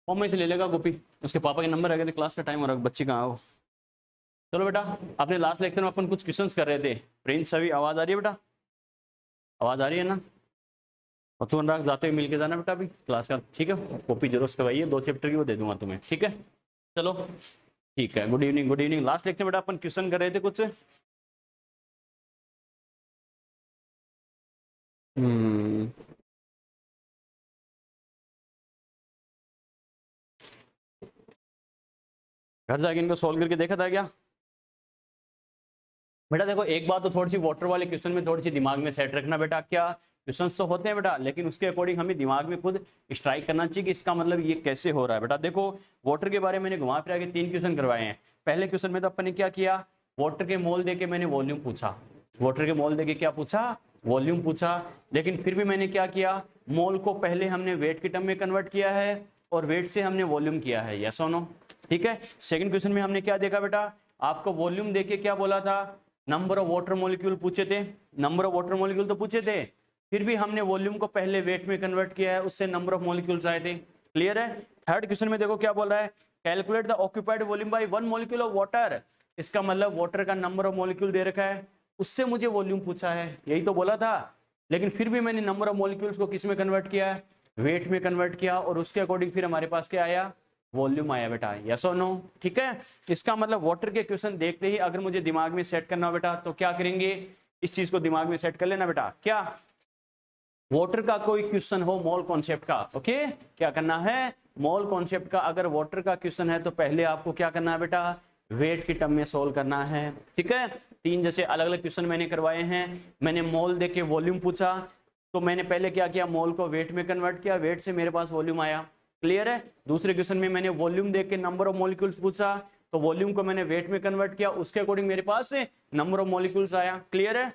Form में से ले लेगा कॉपी, उसके पापा के नंबर आ गए थे, क्लास का टाइम हो रहा है, बच्चे कहाँ हो। चलो बेटा, अपने लास्ट लेक्चर में अपन कुछ क्वेश्चंस कर रहे थे। प्रिंस सभी आवाज आ रही है बेटा? आवाज आ रही है ना? और तू अनुराग जाते हुए मिलके जाना बेटा अभी क्लास का, ठीक है? कॉपी जरूर करवाइए, 2 चैप्टर की वो दे दूंगा तुम्हें, ठीक है? चलो ठीक है, good evening good evening. Last lecture बेटा अपन क्वेश्चन कर रहे थे कुछ। घर जाके इनको सॉल्व करके देखा था क्या बेटा? देखो एक बात तो थोड़ी सी वाटर वाले क्वेश्चन में थोड़ी सी दिमाग में सेट रखना बेटा, क्या क्वेश्चन तो होते हैं बेटा, लेकिन उसके अकॉर्डिंग हमें दिमाग में खुद स्ट्राइक करना चाहिए कि इसका मतलब ये कैसे हो रहा है बेटा। देखो वाटर के बारे में मैंने घुमा फिरा के 3 क्वेश्चन करवाए हैं। पहले क्वेश्चन में तो अपन ने क्या किया, वाटर के मोल देके मैंने वॉल्यूम पूछा, वाटर के मोल देके क्या पूछा, वॉल्यूम पूछा। लेकिन फिर भी मैंने क्या किया, मोल को पहले हमने वेट के टर्म में कन्वर्ट किया है और वेट से हमने वॉल्यूम किया है, यस और नो, ठीक है? सेकंड क्वेश्चन में हमने क्या देखा बेटा, आपको वॉल्यूम देके क्या बोला था, नंबर ऑफ वाटर मॉलिक्यूल पूछे थे, नंबर ऑफ वाटर मॉलिक्यूल तो पूछे थे, फिर भी हमने वॉल्यूम को पहले वेट में कन्वर्ट किया है, उससे नंबर ऑफ मॉलिक्यूल्स आए थे। क्लियर है? थर्ड क्वेश्चन में देखो क्या बोल रहा है, calculate the occupied volume by 1 molecule of water. इसका मतलब वाटर का नंबर ऑफ मॉलिक्यूल दे रखा है, उससे मुझे वॉल्यूम पूछा है, यही तो बोला था। लेकिन फिर भी मैंने नंबर ऑफ मॉलिक्यूल्स को किस में कन्वर्ट किया है, वेट में कन्वर्ट किया, और उसके अकॉर्डिंग फिर हमारे पास क्या आया, वॉल्यूम आया बेटा, यस और नो, ठीक है? इसका मतलब वाटर के क्वेश्चन देखते ही अगर मुझे दिमाग में सेट करना हो बेटा तो क्या करेंगे, इस चीज को दिमाग में सेट कर लेना बेटा, क्या वाटर का कोई क्वेश्चन हो मोल कॉन्सेप्ट का, ओके, क्या करना है, मोल कॉन्सेप्ट का अगर वाटर का क्वेश्चन है तो पहले आपको क्या करना है बेटा, वेट की टर्म में सोल्व करना है, ठीक है? 3 जैसे अलग अलग क्वेश्चन मैंने करवाए हैं। मैंने मोल देके वॉल्यूम पूछा, तो मैंने पहले क्या किया, मोल को वेट में कन्वर्ट किया, वेट से मेरे पास वॉल्यूम आया। क्लियर है? दूसरे क्वेश्चन में मैंने वॉल्यूम देख के नंबर ऑफ मॉलिक्यूल्स पूछा, तो वॉल्यूम को मैंने वेट में कन्वर्ट किया, उसके अकॉर्डिंग मेरे पास नंबर ऑफ मॉलिक्यूल्स आया। क्लियर है?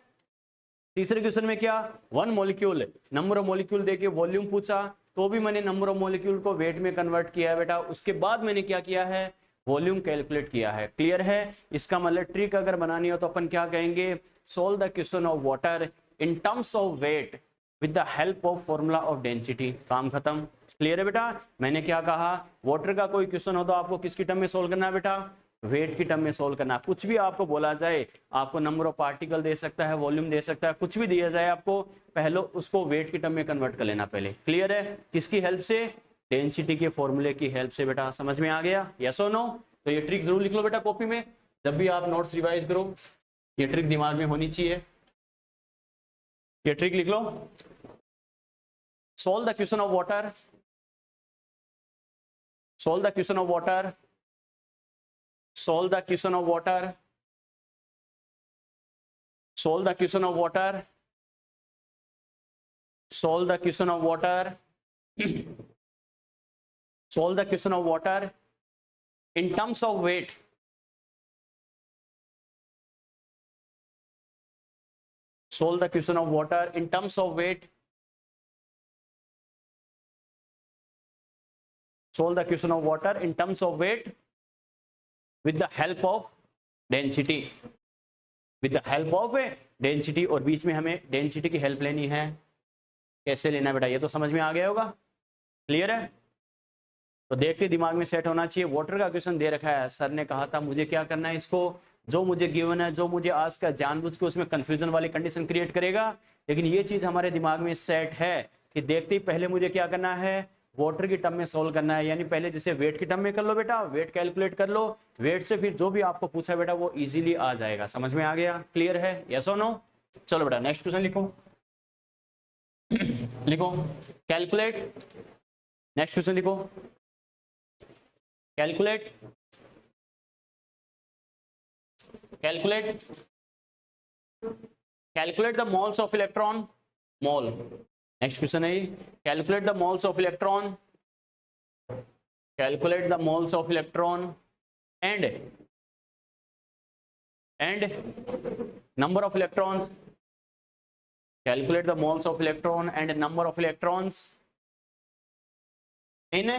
तीसरे क्वेश्चन में क्या, 1 मॉलिक्यूल, नंबर ऑफ मॉलिक्यूल देके वॉल्यूम पूछा, तो भी मैंने नंबर ऑफ मॉलिक्यूल को वेट में कन्वर्ट किया है बेटा, उसके बाद मैंने क्या किया है, वॉल्यूम कैलकुलेट किया है। क्लियर है? इसका मतलब ट्रिक अगर बनानी हो तो अपन क्या कहेंगे, solve the question of water in terms of weight with the help of formula of density, काम खत्म। क्लियर है बेटा? मैंने क्या कहा, वाटर का कोई क्वेश्चन हो तो आपको किसकी टर्म में सोल्व करना है बेटा, वेट की टर्म में सोल्व करना। कुछ भी आपको बोला जाए, आपको नंबर ऑफ पार्टिकल दे सकता है, वॉल्यूम दे सकता है, कुछ भी दिया जाए आपको, पहले उसको वेट की टर्म में कन्वर्ट कर लेना पहले। क्लियर है? किसकी हेल्प से, डेंसिटी के फॉर्मूले की हेल्प से बेटा। समझ में आ गया, यस और नो? तो ये ट्रिक जरूर लिख लो बेटा कॉपी में, जब भी आप नोट्स रिवाइज करो ये ट्रिक दिमाग में होनी चाहिए। ये ट्रिक लिख लो, solve the question of water, solve the question of water, solve the question of water, solve the question of water, solve the question of water, solve the question of water in terms of weight, solve the question of water in terms of weight, solve the question of water in terms of weight with the help of density, with the help of density, और बीच में हमें density की help लेनी है। कैसे लेना बेटा, ये तो समझ में आ गया होगा। क्लियर है? तो देखते दिमाग में सेट होना चाहिए। वाटर का क्वेश्चन दे रखा है, सर ने कहा था मुझे क्या करना है, इसको जो मुझे गिवन है, जो मुझे आज का जानबूझ के उसमें कंफ्यूजन वाली कंडीशन क्रिएट करेगा, लेकिन ये चीज हमारे दिमाग में सेट है कि देखते ही पहले मुझे क्या करना है, वाटर की टर्म में सोल्व करना है। यानी पहले जैसे वेट की टर्म में कर लो बेटा, वेट कैलकुलेट कर लो, वेट से फिर जो भी आपको पूछा बेटा वो इजीली आ जाएगा। समझ में आ गया? क्लियर है? यस और नो? चलो बेटा नेक्स्ट क्वेश्चन लिखो लिखो, कैलकुलेट, नेक्स्ट क्वेश्चन लिखो, calculate, calculate, calculate the moles of electron, mole, next question है, calculate the moles of electron, calculate the moles of electron and number of electrons, calculate the moles of electron and number of electrons in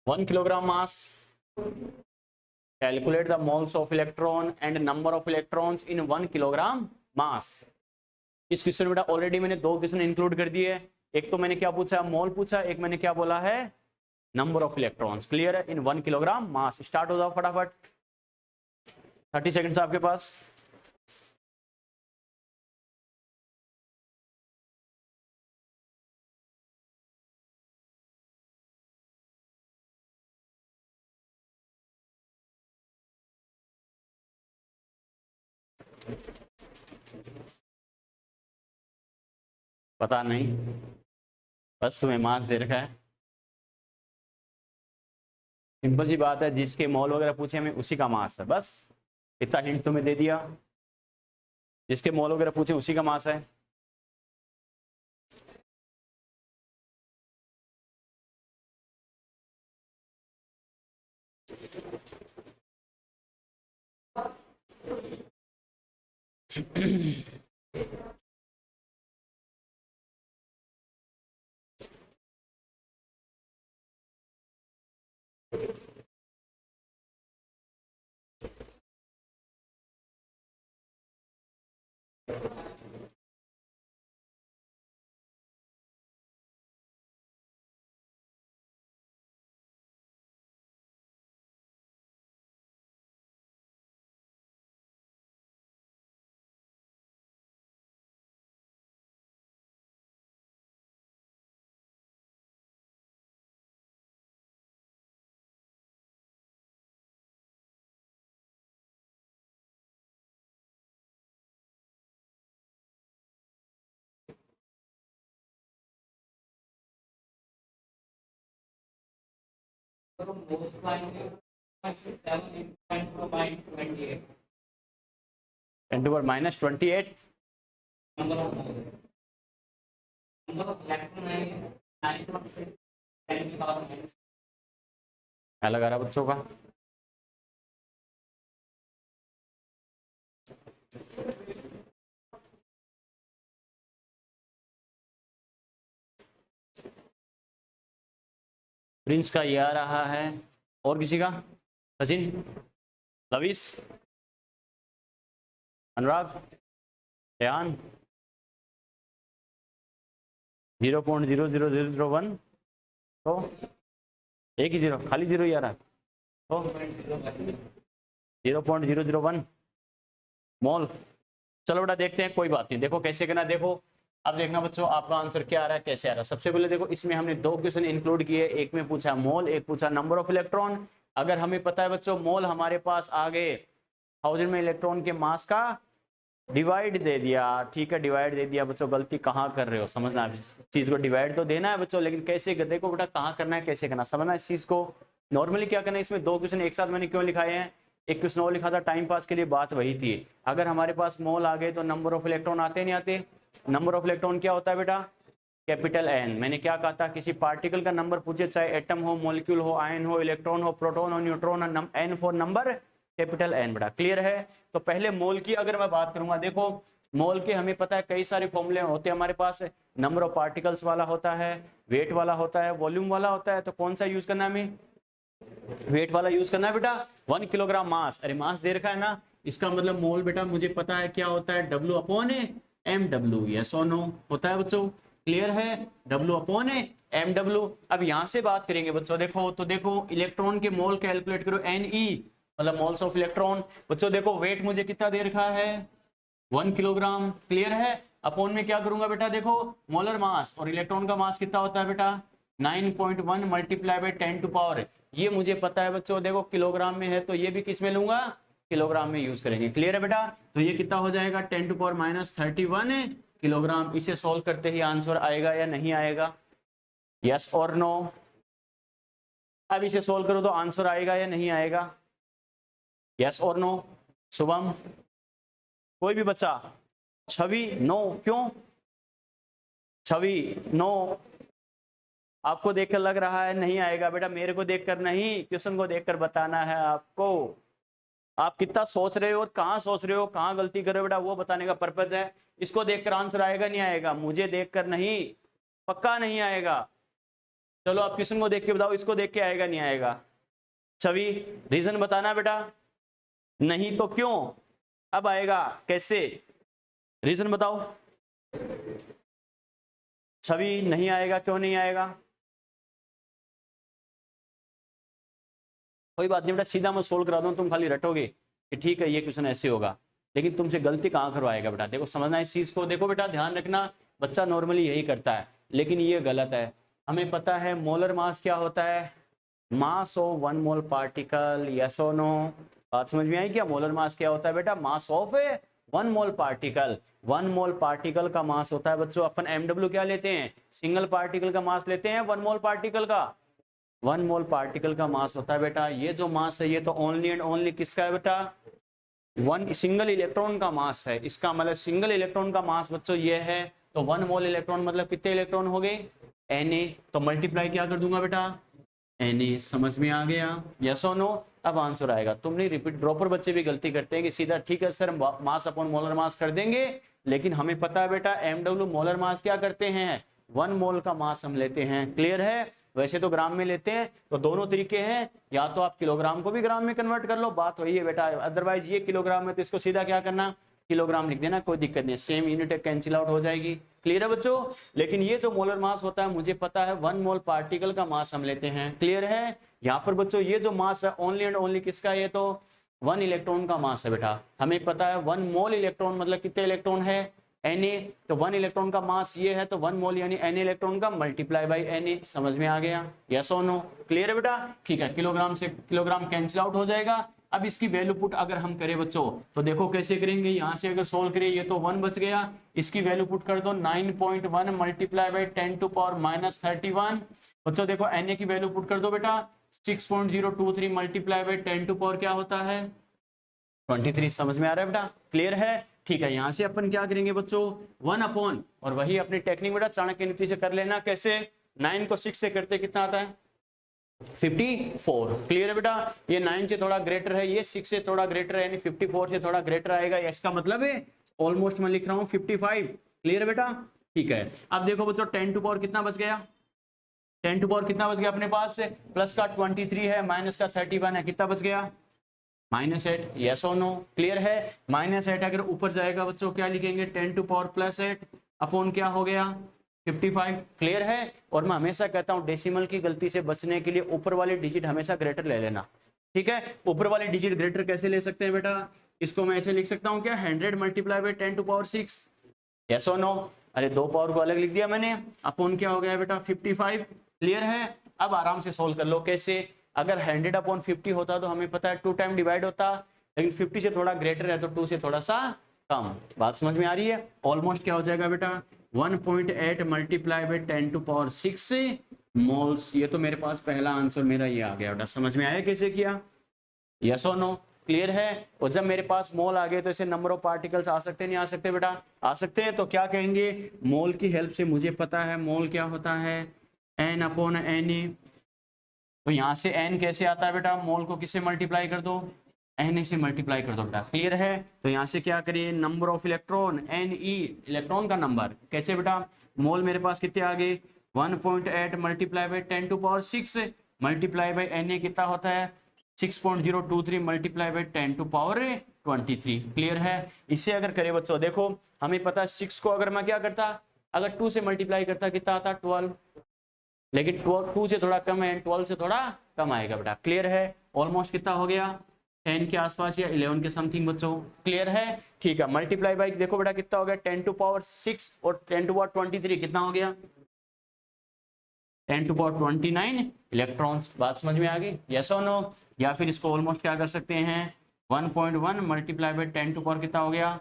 1 kilogram mass, calculate the moles of electron and number of electrons in 1 kilogram mass। इस question में बेटा already मैंने 2 question include कर दिए, एक तो मैंने क्या पूछा, मोल पूछा, एक मैंने क्या बोला है, नंबर ऑफ इलेक्ट्रॉन्स। क्लियर है? इन 1 किलोग्राम मास। स्टार्ट हो जाओ फटाफट, 30 सेकंड्स आपके पास। पता नहीं, बस तुम्हें मास दे रखा है। सिंपल सी बात है, जिसके मॉल वगैरह पूछे हमें उसी का मास है, बस इतना हिंट तुम्हें दे दिया। जिसके मॉल वगैरह पूछे उसी का मास है। Ten to power minus 28। क्या लगा रहा बच्चों का? प्रिंस का ये आ रहा है, और किसी का? सचिन, लविस, अनुराग, रेहान, 0.00001। तो एक ही जीरो, खाली जीरो ही आ रहा है। तो 0.001 मोल। चलो बेटा देखते हैं, कोई बात नहीं। देखो कैसे करना, देखो अब देखना बच्चों आपका आंसर क्या आ रहा है, कैसे आ रहा है। सबसे पहले देखो इसमें हमने दो क्वेश्चन इंक्लूड किए, एक में पूछा मोल, एक पूछा नंबर ऑफ इलेक्ट्रॉन। अगर हमें पता है बच्चों मोल हमारे पास आ गए 1000 में इलेक्ट्रॉन के मास का डिवाइड दे दिया, ठीक है डिवाइड दे दिया। बच्चों गलती कहाँ कर रहे हो, समझना इस चीज को, डिवाइड तो देना है बच्चों, लेकिन कैसे कर, देखो बेटा कहाँ करना है, कैसे करना, समझना इस चीज को। नॉर्मली क्या करना है, इसमें दो क्वेश्चन एक साथ मैंने क्यों लिखाए हैं, एक क्वेश्चन और लिखा था टाइम पास के लिए, बात वही थी। अगर हमारे पास मोल आ गए तो नंबर ऑफ इलेक्ट्रॉन आते नहीं आते? नंबर ऑफ इलेक्ट्रॉन क्या होता है बेटा, कैपिटल एन। मैंने क्या कहा था, किसी पार्टिकल का नंबर पूछे, चाहे एटम हो, मॉलिक्यूल हो, आयन हो, इलेक्ट्रॉन हो, प्रोटॉन हो, न्यूट्रॉन हो, N for number, capital N बेटा। क्लियर है? तो पहले मोल की अगर मैं बात करूंगा, देखो मोल के हमें पता है कई सारे फॉर्मूले होते हैं हमारे पास। नंबर ऑफ पार्टिकल्स वाला होता है, वेट वाला होता है, वॉल्यूम वाला होता है। तो कौन सा यूज करना है हमें, वेट वाला यूज करना है बेटा। 1 किलोग्राम मास, अरे मास दे रखा है ना, इसका मतलब मोल बेटा मुझे पता है क्या होता है, W upon M W. Yes और नो होता है बच्चों? क्लियर है? W upon M W. अब यहां से बात करेंगे बच्चों, देखो तो देखो इलेक्ट्रॉन के मोल कैलकुलेट करो, Ne मतलब मोल्स ऑफ इलेक्ट्रॉन। बच्चों देखो वेट मुझे कितना दे रखा है, 1 किलोग्राम। क्लियर है? अपॉन में क्या करूंगा बेटा, देखो मोलर मास, और इलेक्ट्रॉन का मास कितना होता है बेटा, 9.1 मल्टीप्लाई बाय 10 टू पावर, ये मुझे पता है बच्चों। देखो किलोग्राम में है तो ये भी किस में लूंगा, किलोग्राम में यूज करेंगे। क्लियर है बेटा? तो ये कितना हो जाएगा, 10 टू पावर माइनस 31 किलोग्राम। इसे सोल्व करते ही आंसर आएगा या नहीं आएगा, यस और नो? अब इसे सोल्व करो तो आंसर आएगा या नहीं आएगा, यस और नो? शुभम, कोई भी बच्चा? छवि नो, क्यों छवि नो? आपको देखकर लग रहा है नहीं आएगा बेटा, मेरे को देखकर नहीं, क्वेश्चन को देखकर बताना है आपको। आप कितना सोच रहे हो और कहाँ सोच रहे हो, कहाँ गलती कर रहे हो बेटा, वो बताने का पर्पज है। इसको देखकर आंसर आएगा नहीं आएगा, मुझे देखकर नहीं, पक्का नहीं आएगा। चलो आप क्वेश्चन को देख के बताओ, इसको देख के आएगा नहीं आएगा? छवि रीजन बताना बेटा, नहीं तो क्यों? अब आएगा कैसे, रीजन बताओ। सभी नहीं आएगा, क्यों नहीं आएगा? कोई बात नहीं बेटा, सीधा मैं सोल्व करा दूं, तुम खाली रटोगे कि ठीक है ये क्वेश्चन ऐसे होगा, लेकिन तुमसे गलती कहाँ करवाएगा बेटा। देखो समझना इस चीज को, देखो बेटा ध्यान रखना, बच्चा नॉर्मली यही करता है लेकिन ये गलत है। हमें पता है मोलर मास क्या होता है, mass of one mole particle, yes और नो? बात समझ में आई क्या? मोलर मास क्या होता है बेटा? Mass of one mole particle. One mole particle का मास होता है बच्चों, अपन एमडब्ल्यू क्या लेते हैं? सिंगल पार्टिकल का मास लेते हैं, वन मोल पार्टिकल का। वन मोल पार्टिकल का मास होता है बेटा, ये जो मास है ये तो ओनली एंड ओनली किसका है बेटा? वन सिंगल इलेक्ट्रॉन का मास है। इसका मतलब सिंगल इलेक्ट्रॉन का मास बच्चों ये है, तो वन मोल इलेक्ट्रॉन मतलब कितने इलेक्ट्रॉन हो गए? Na। तो मल्टीप्लाई क्या कर दूंगा बेटा? Na। समझ में आ गया? यस और नो? अब आंसर आएगा। तुम नहीं, रिपीट ड्रॉपर बच्चे भी गलती करते हैं कि सीधा ठीक है sir mass upon molar mass कर देंगे, लेकिन हमें पता है बेटा एमडब्ल्यू मोलर मास क्या करते हैं? वन मोल का मास हम लेते हैं। क्लियर है? वैसे तो ग्राम में लेते हैं, तो दोनों तरीके हैं, या तो आप किलोग्राम को भी ग्राम में कन्वर्ट कर लो, बात वही है बेटा। अदरवाइज ये किलोग्राम है तो इसको सीधा क्या करना? किलोग्राम लिख देना, कोई दिक्कत नहीं, सेम यूनिट कैंसिल आउट हो जाएगी। क्लियर है बच्चों? लेकिन ये जो मोलर मास होता है मुझे पता है वन मोल पार्टिकल का मास हम लेते हैं। क्लियर है? यहाँ पर बच्चों ये जो मास है ओनली एंड ओनली किसका? ये तो वन इलेक्ट्रॉन का मास है बेटा। हमें पता है वन मोल इलेक्ट्रॉन मतलब कितने इलेक्ट्रॉन है? Na। तो वन इलेक्ट्रॉन का मास ये है, तो वन मोल यानी Na इलेक्ट्रॉन का मल्टीप्लाई बाई Na। समझ में आ गया? यस और नो? क्लियर है बेटा? ठीक है, किलोग्राम से किलोग्राम कैंसिल आउट हो जाएगा। अब इसकी वैल्यू पुट अगर हम करें बच्चों तो देखो कैसे करेंगे। यहाँ से अगर सोल्व करें, ये तो 1 बच गया, इसकी वैल्यू पुट कर दो 9.1 multiply by 10 to power minus 31। बच्चों देखो Na की वैल्यू पुट कर दो बेटा, 6.023 मल्टीप्लाई बाई 10 टू पावर क्या होता है? 23। समझ में आ रहा है बेटा? क्लियर है? ठीक है, यहां से अपन क्या करेंगे बच्चों? 1 अपॉन, और वही अपनी टेक्निक बेटा चाणक्य नीति से कर लेना। कैसे? 9 को 6 से करते कितना आता है? 54। क्लियर है बेटा? ये 9 से थोड़ा ग्रेटर है, ये 6 से थोड़ा ग्रेटर है, यानी 54 से थोड़ा ग्रेटर आएगा। इसका मतलब है ऑलमोस्ट मैं लिख रहा हूं 55। क्लियर है बेटा? ठीक है, अब देखो बच्चों 10 टू पावर कितना बच गया? 10 टू पावर कितना बच गया अपने पास? प्लस का 23 है, माइनस का 31 है, कितना बच गया? -8। यस और नो? क्लियर है? -8 अगर ऊपर जाएगा बच्चों क्या लिखेंगे? 10 टू पावर +8 अपॉन क्या हो गया? 55। क्लियर है? और मैं हमेशा कहता हूं डेसिमल की गलती से बचने के लिए ऊपर वाली डिजिट हमेशा ग्रेटर ले लेना। ठीक है? ऊपर वाली डिजिट ग्रेटर कैसे ले सकते हैं बेटा? इसको मैं ऐसे लिख सकता हूं क्या? 100 multiply by 10 to power 6। Yes और नो? अरे दो पावर को अलग लिख दिया मैंने, अपॉन क्या हो गया बेटा? 55। क्लियर है? अब आराम से सोल्व कर लो। कैसे? अगर 100 अपॉन 50 होता तो हमें पता है 2 टाइम डिवाइड होता, लेकिन 50 से थोड़ा ग्रेटर है तो 2 से थोड़ा सा कम। बात समझ में आ रही है? ऑलमोस्ट क्या हो जाएगा बेटा? 1.8 multiply by 10 to power 6 moles. ये तो मेरे पास पहला आंसर मेरा ये आ गया बेटा। समझ में आया कैसे किया? यस और नो? क्लियर है? और जब मेरे पास मोल आ गए तो इसे नंबर ऑफ पार्टिकल्स आ सकते नहीं आ सकते बेटा? आ सकते हैं। तो क्या कहेंगे? मोल की हेल्प से मुझे पता है मोल क्या होता है? n upon Na। तो यहाँ से n कैसे आता है बेटा? मोल को किससे मल्टीप्लाई कर दो? Na से मल्टीप्लाई कर दो बेटा। क्लियर है? तो यहाँ से क्या करिए? Number of electron Ne, electron का नंबर। कैसे बेटा? मोल मेरे पास कितने आ गए? 1.8 multiply by 10 to power 6 multiply by Na कितना होता है? 6.023 multiply by 10 to power 23। Clear है? इससे अगर करें बच्चों, देखो हमें पता है 6 को अगर मैं क्या करता, अगर 2 से मल्टीप्लाई करता कितना आता? 12। लेकिन 2 से थोड़ा कम है, 12 से थोड़ा कम आएगा बेटा। क्लियर है? ऑलमोस्ट कितना हो गया? 10 के आसपास या 11 के समथिंग बच्चों। क्लियर है? ठीक है, मल्टीप्लाई बाई देखो बेटा कितना हो गया? 10 टू पावर 6 और 10 टू पावर 23 कितना हो गया? 10 टू पावर 29 इलेक्ट्रॉन्स। बात समझ में आ गई? यस और नो? या फिर इसको ऑलमोस्ट क्या कर सकते हैं? 1.1 मल्टीप्लाई बाई 10 टू पावर कितना हो गया?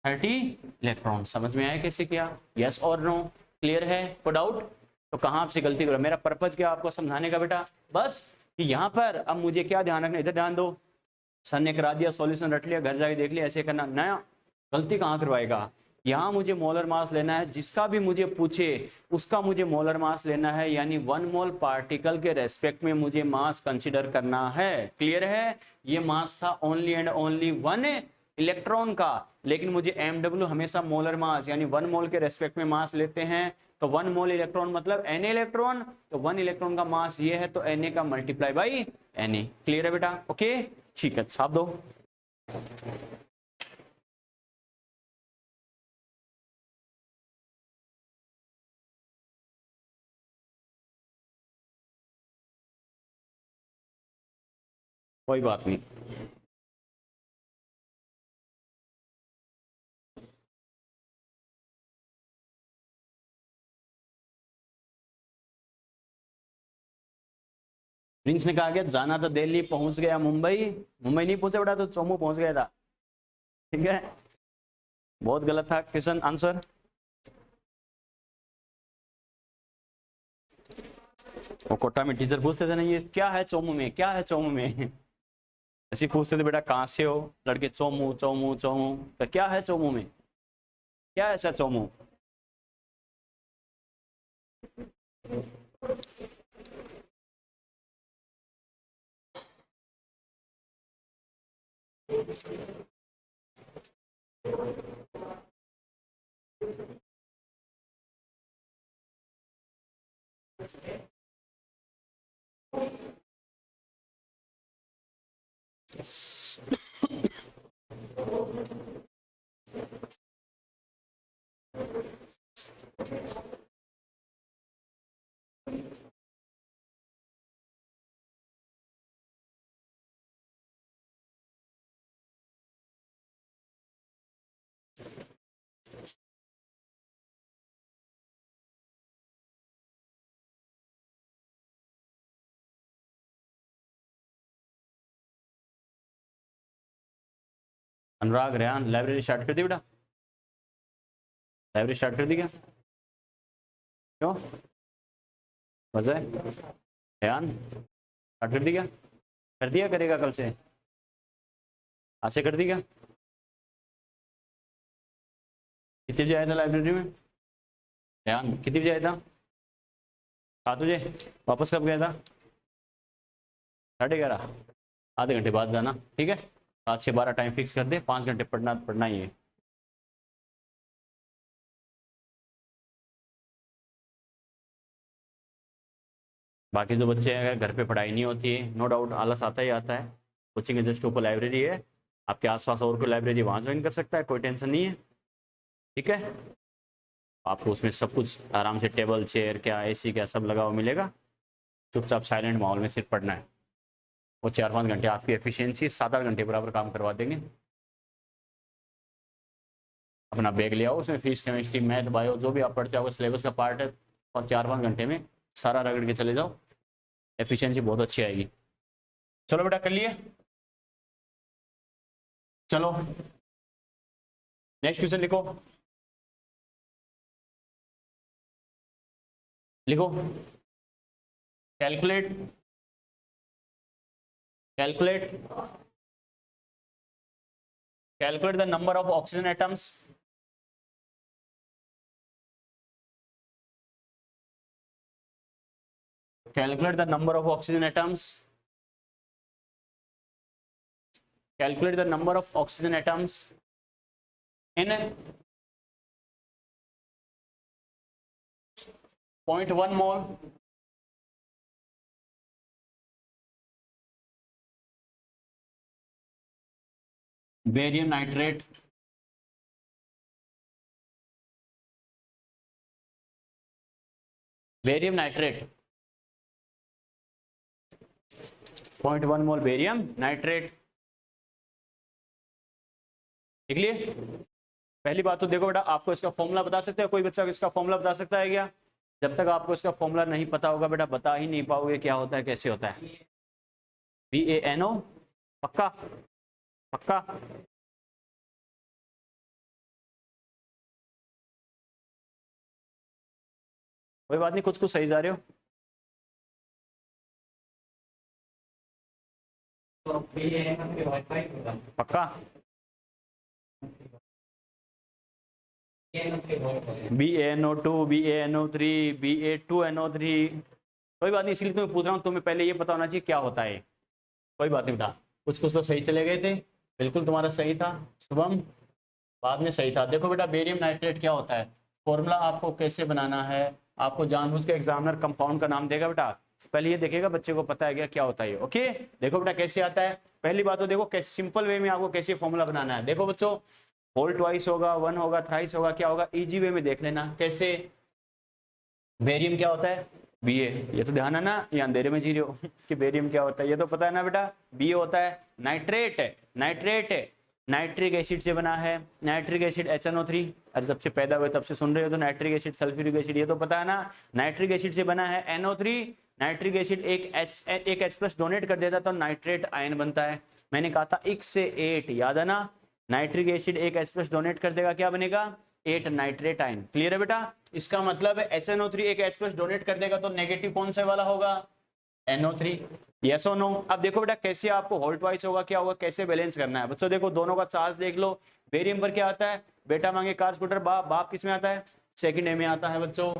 30 इलेक्ट्रॉन। समझ में आया कैसे किया? यस और नो? क्लियर है? को डाउट? तो कहाँ आपसे गलती करो? मेरा पर्पज क्या आपको समझाने का बेटा? बस कि यहाँ पर अब मुझे क्या ध्यान रखना, इधर ध्यान दो। सर ने करा दिया, सॉल्यूशन रट लिया, घर जाके देख लिया, ऐसे करना नया, गलती कहाँ करवाएगा? यहाँ मुझे मोलर मास लेना है, जिसका भी मुझे पूछे उसका मुझे मोलर मास लेना है, यानी 1 मोल पार्टिकल के रेस्पेक्ट में मुझे मास कंसीडर करना है। क्लियर है? ये मास था ओनली एंड ओनली 1 इलेक्ट्रॉन का, लेकिन मुझे एमडब्ल्यू हमेशा मोलर मास यानी 1 मोल के रेस्पेक्ट में मास लेते हैं। तो 1 मोल इलेक्ट्रॉन मतलब Na इलेक्ट्रॉन, तो 1 इलेक्ट्रॉन का मास ये है, तो Na का मल्टीप्लाई बाई Na। क्लियर है बेटा? ओके ठीक है, छाप दो। कोई बात नहीं। प्रिंस ने कहा कि जाना तो दिल्ली, पहुंच गया मुंबई। मुंबई नहीं पहुंचा बेटा, तो चोमू पहुंच गया था। ठीक है, बहुत गलत था क्वेश्चन आंसर। वो कोटा में टीचर पूछते थे ना, ये क्या है चोमू में, क्या है चोमू में ऐसे पूछते थे बेटा, कहाँ से हो लड़के, चोमू चोमू चोमू, तो क्या है चोमू में, क्या है ऐसा चोमू। अनुराग रेहान लाइब्रेरी स्टार्ट कर दी बेटा, लाइब्रेरी स्टार्ट कर दी क्या, क्यों वजह, रेहान स्टार्ट कर दी क्या, कर दिया, करेगा कल से, आज से कर दी क्या। कितने बजे आया था लाइब्रेरी में रेहान, कितने बजे आया था, 7 बजे, वापस कब गया था, 11:30, आधे घंटे बाद जाना, ठीक है। 7 से 12 टाइम फिक्स कर दे, 5 घंटे पढ़ना पढ़ना ही है। बाकी जो बच्चे हैं घर पे पढ़ाई नहीं होती है, नो डाउट आलस आता ही आता है, कोचिंग जस्ट ऊपर लाइब्रेरी है, आपके आसपास और कोई लाइब्रेरी वहाँ ज्वाइन कर सकता है, कोई टेंशन नहीं है, ठीक है। आपको उसमें सब कुछ आराम से, टेबल चेयर क्या एसी क्या सब लगा हुआ मिलेगा, चुपचाप साइलेंट माहौल में सिर्फ पढ़ना है। वो 4-5 घंटे आपकी एफिशिएंसी 7-8 घंटे बराबर काम करवा देंगे। अपना बैग ले आओ, उसमें फिजिक्स केमिस्ट्री मैथ बायो जो भी आप पढ़ते हो सिलेबस का पार्ट है, और 4-5 घंटे में सारा रगड़ के चले जाओ, एफिशिएंसी बहुत अच्छी आएगी। चलो बेटा कर लिए, चलो नेक्स्ट क्वेश्चन लिखो, लिखो calculate, calculate, calculate the number of oxygen atoms, calculate the number of oxygen atoms, calculate the number of oxygen atoms in 0.1 mole barium nitrate, barium nitrate 0.1 mole barium nitrate, लिख लिए। पहली बात तो देखो बेटा, आपको इसका फॉर्मूला बता सकते हो, कोई बच्चा इसका फॉर्मूला बता सकता है क्या, जब तक आपको इसका फॉर्मूला नहीं पता होगा बेटा बता ही नहीं पाओगे क्या होता है कैसे होता है। BaNO, पक्का पक्का, कोई बात नहीं, कुछ कुछ सही जा रहे हो, पक्का। BaNO2, BaNO3, Ba2NO3, कोई बात नहीं, इसलिए तुम्हें पूछ रहा हूँ, तुम्हें पहले ये पता होना चाहिए क्या होता है। कोई बात नहीं बेटा, कुछ कुछ तो सही चले गए थे, बिल्कुल तुम्हारा सही था शुभम, बाद में सही था। देखो बेटा बेरियम नाइट्रेट क्या होता है, फॉर्मूला आपको कैसे बनाना है, आपको जानबूझ के एग्जामिनर कंपाउंड का नाम देगा बेटा, पहले ये देखेगा बच्चे को पता है क्या होता है। ओके, देखो बेटा कैसे आता है, पहली बात तो देखो कैसे सिंपल वे में आपको कैसे फॉर्मूला बनाना है। देखो बच्चों, होल ट्वाइस होगा, 1 होगा, थ्राइस होगा, क्या होगा, इजी वे में देख लेना कैसे। बेरियम क्या होता है, बी ए, ये तो ध्यान है ना, ये अंधेरे में जी रहे हो कि बेरियम क्या होता है, ये तो पता है ना बेटा, बी ए होता है नाइट्रेट। नाइट्रेट नाइट्रिक एसिड से बना है, नाइट्रिक एसिड HNO3, अरे जब से पैदा हुए तब से सुन रहे हो तो नाइट्रिक एसिड सल्फ्यूरिक एसिड ये तो पता है ना, नाइट्रिक एसिड से बना है NO3, नाइट्रिक एसिड एक H+ डोनेट कर देता तो नाइट्रेट आयन बनता है। मैंने कहा था 1 से 8, याद है ना, नाइट्रिक एसिड एक H+ डोनेट कर देगा, क्या बनेगा 8 नाइट्रेट आयन। क्लियर है बेटा, इसका मतलब HNO3 एक H+ डोनेट कर देगा तो नेगेटिव कौन से वाला होगा, NO3। यस और नो। अब देखो बेटा कैसे आपको होल्ट वाइज होगा, क्या होगा, कैसे बैलेंस करना है बच्चों। देखो दोनों का चार्ज देख लो, बेरियम पर क्या आता है, बेटा मांगे कार स्कूटर, बाप किस में आता है, सेकंड ए में आता है बच्चों।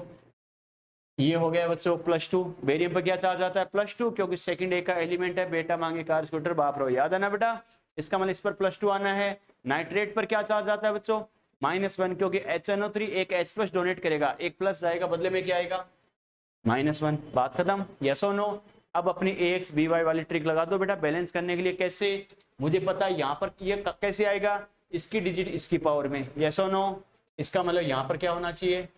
ये हो गया बच्चों +2। बेरियम पर क्या चार्ज आता है, +2, क्योंकि सेकंड ए का एलिमेंट है, बेटा मांगे कार स्कूटर बाप रो, याद है ना बेटा, इसका मतलब इस पर +2 आना है। नाइट्रेट पर क्या चार्ज आता है बच्चों, -1, क्योंकि HNO3 एक H+ डोनेट करेगा, एक प्लस जाएगा, बदले में क्या आएगा, -1। बात खत्म, यस और नो। अब अपनी AX BY वाली ट्रिक लगा दो बेटा बैलेंस करने के लिए। कैसे, मुझे पता है यहाँ पर ये कैसे आएगा, इसकी डिजिट इसकी पावर में, यस और नो। इसका मतलब यहाँ पर क्या होना चाहिए,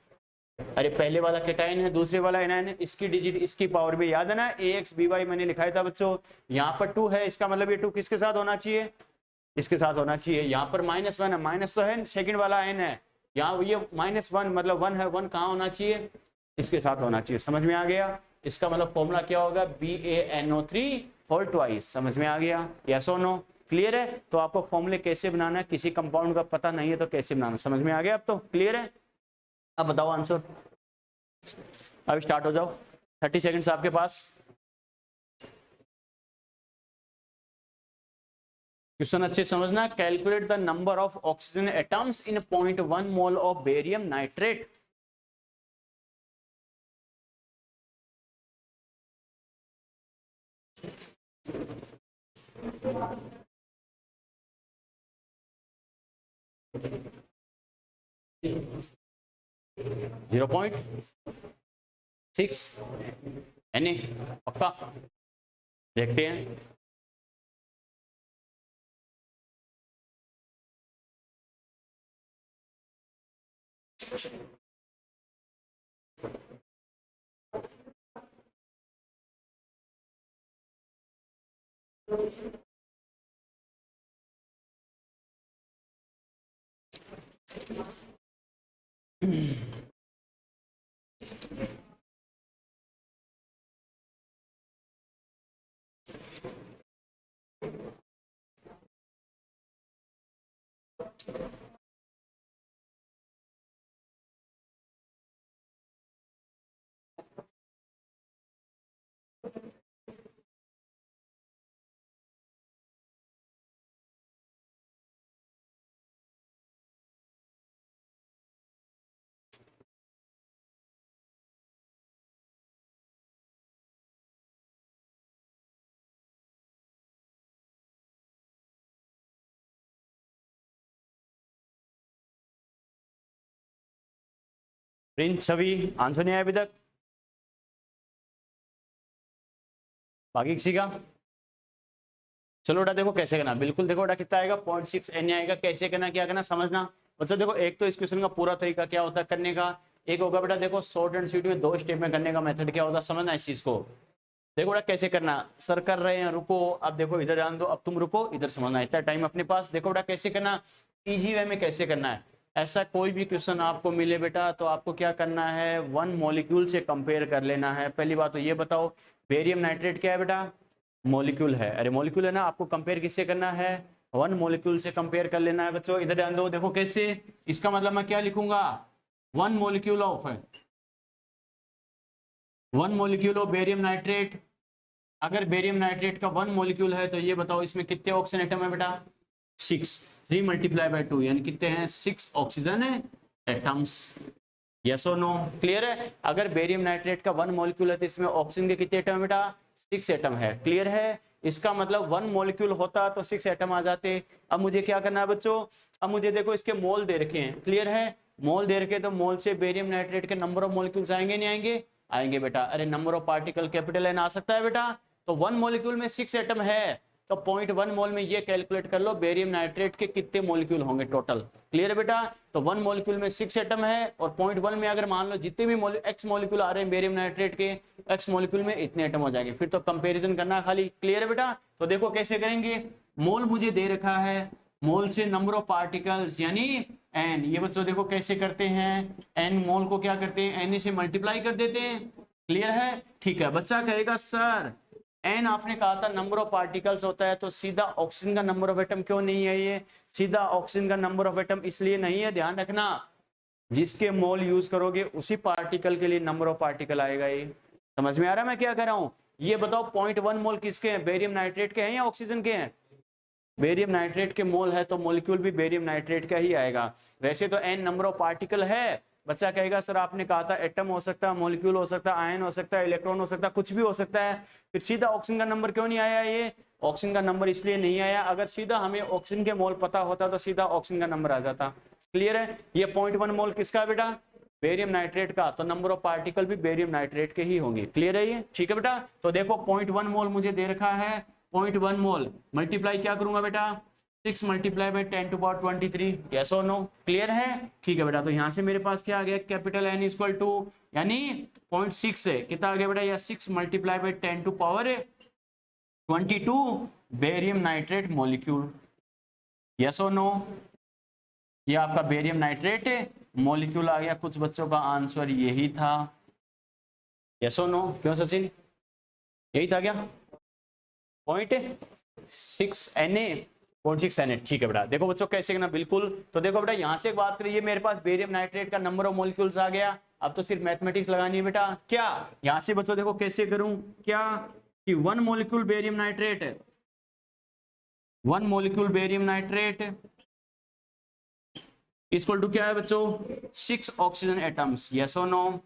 अरे पहले वाला केटाइन है, दूसरे वाला एनायन है, इसकी डिजिट इसकी पावर में, याद है ना, AX BY मैंने लिखाया था बच्चों, यहाँ पर 2 है, इसका मतलब ये 2 किसके साथ होना चाहिए, इसके साथ होना चाहिए। यहाँ पर -1 है, माइनस तो है, सेकंड वाला n है, यहाँ ये -1 मतलब 1 है, 1 कहाँ होना चाहिए, इसके साथ होना चाहिए। समझ में आ गया, इसका मतलब फॉर्मूला क्या होगा, BaNO3 होल ट्वाइस। समझ में आ गया, यस और नो, क्लियर है। तो आपको फॉर्मूले कैसे बनाना है, किसी कंपाउंड का पता नहीं है तो कैसे बनाना, समझ में आ गया अब तो, क्लियर है। अब बताओ आंसर, अब स्टार्ट हो जाओ, 30 सेकंड्स आपके पास। क्वेश्चन अच्छे समझना, calculate the number of oxygen atoms in 0.1 mole of barium nitrate. Zero point 6 यानी पक्का, देखते हैं। प्रिंस छवि आंसर नहीं आया अभी तक, बाकी किसी का। चलो बेटा देखो कैसे करना, बिल्कुल देखो बेटा कितना आएगा, 0.6 N आएगा। कैसे करना, क्या करना समझना बच्चों। देखो एक तो इस क्वेश्चन का पूरा तरीका क्या होता है करने का, एक होगा बेटा देखो शॉर्ट एंड स्वीट में 2 स्टेप में करने का मेथड क्या होता है, समझना इस चीज को। देखो बेटा कैसे करना, सर कर रहे हैं रुको, अब देखो इधर ध्यान दो, अब तुम रुको, इधर समझना, इतना टाइम अपने पास। देखो बेटा कैसे करना, इजी वे में कैसे करना है। ऐसा कोई भी क्वेश्चन आपको मिले बेटा तो आपको क्या करना है, 1 मॉलिक्यूल से कंपेयर कर लेना है। पहली बात तो ये बताओ, बेरियम नाइट्रेट क्या है बेटा, मॉलिक्यूल है, अरे मॉलिक्यूल है ना, आपको कंपेयर किससे करना है, 1 मॉलिक्यूल से कंपेयर कर लेना है बच्चों। इधर ध्यान दो, देखो कैसे, इसका मतलब मैं क्या लिखूंगा, 1 molecule of 1 molecule of barium nitrate. अगर बेरियम नाइट्रेट का 1 मॉलिक्यूल है तो ये बताओ इसमें कितने ऑक्सीजन एटम है बेटा, 6, 3 × 2 यानी कितने हैं, 6 ऑक्सीजन एटम्स। यस और नो, क्लियर है। अगर बेरियम नाइट्रेट का 1 मॉलिक्यूल है तो इसमें ऑक्सीजन के कितने एटम है बेटा, 6 एटम है, क्लियर है। इसका मतलब 1 मॉलिक्यूल होता तो 6 एटम आ जाते। अब मुझे क्या करना है बच्चों, अब मुझे देखो इसके मोल दे रखे हैं, क्लियर है, मोल दे रखे तो मोल से बेरियम नाइट्रेट के नंबर ऑफ मॉलिक्यूल्स आएंगे नहीं आएंगे, आएंगे बेटा। अरे number of particle capital N आ सकता है बेटा, तो 1 मॉलिक्यूल में 6 एटम है तो 0.1 मोल में ये कैलकुलेट कर लो बेरियम नाइट्रेट के कितने मॉलिक्यूल होंगे टोटल। क्लियर है बेटा? तो 1 मॉलिक्यूल में 6 एटम है और 0.1 में अगर मान लो जितने भी एक्स मॉलिक्यूल आ रहे हैं बेरियम नाइट्रेट के, एक्स मॉलिक्यूल में इतने एटम हो जाएंगे। फिर तो कंपेरिजन करना खाली। क्लियर है बेटा? तो देखो कैसे करेंगे, मोल मुझे दे रखा है, मोल से नंबर ऑफ पार्टिकल्स यानी एन, ये बच्चों देखो कैसे करते हैं, एन मोल को क्या करते हैं, एन से मल्टीप्लाई कर देते हैं। क्लियर है? ठीक है। बच्चा कहेगा सर एन आपने कहा था नंबर ऑफ पार्टिकल्स होता है, तो सीधा ऑक्सीजन का नंबर ऑफ एटम क्यों नहीं है? ये सीधा ऑक्सीजन का नंबर ऑफ एटम इसलिए नहीं है, ध्यान रखना, जिसके मोल यूज करोगे उसी पार्टिकल के लिए नंबर ऑफ पार्टिकल आएगा। ये समझ में आ रहा है मैं क्या कर रहा हूं? ये बताओ 0.1 मोल किसके हैं, बेरियम नाइट्रेट के हैं या ऑक्सीजन के हैं? बेरियम नाइट्रेट के मोल है तो मॉलिक्यूल भी बेरियम नाइट्रेट का ही आएगा। वैसे तो एन नंबर ऑफ पार्टिकल है। बच्चा कहेगा सर आपने कहा था एटम हो सकता है, मॉलिक्यूल हो सकता है, आयन हो सकता है, इलेक्ट्रॉन हो सकता है, कुछ भी हो सकता है, फिर सीधा ऑक्सीजन का नंबर क्यों नहीं आया? ये ऑक्सीजन का नंबर इसलिए नहीं आया, अगर सीधा हमें ऑक्सीजन के मोल पता होता तो सीधा ऑक्सीजन का नंबर आ जाता। क्लियर है? ये 0.1 मोल किसका बेटा? बेरियम नाइट्रेट का, तो नंबर ऑफ पार्टिकल भी बेरियम नाइट्रेट के ही होंगे। क्लियर है ये? ठीक है बेटा? तो देखो 0.1 मोल मुझे दे रखा है, 0.1 मोल मल्टीप्लाई क्या करूंगा बेटा, 6 multiply by 10 to power 23, yes और नो? क्लियर है? ठीक है बेटा। तो यहां से मेरे पास क्या आ गया, कैपिटल एन इक्वल टू यानी 0.6 है, कितना आ गया बेटा, या 6 multiply by 10 to power 22 barium nitrate molecule, yes और नो? ये आपका बेरियम नाइट्रेट मॉलिक्यूल आ गया। कुछ बच्चों का आंसर यही था, यस और नो? क्यों सचिन, यही था क्या? 0.6 Na, ठीक है बेटा। देखो बच्चों कैसे करना, बिल्कुल। तो देखो बेटा यहां से एक बात करिए, मेरे पास बेरियम नाइट्रेट का नंबर ऑफ मॉलिक्यूल्स आ गया। अब तो सिर्फ मैथमेटिक्स लगानी है बेटा। क्या यहां से बच्चों देखो कैसे करूं, क्या कि 1 molecule barium nitrate, 1 molecule barium nitrate equal to क्या है बच्चों, 6 ऑक्सीजन एटम्स, यस और नो?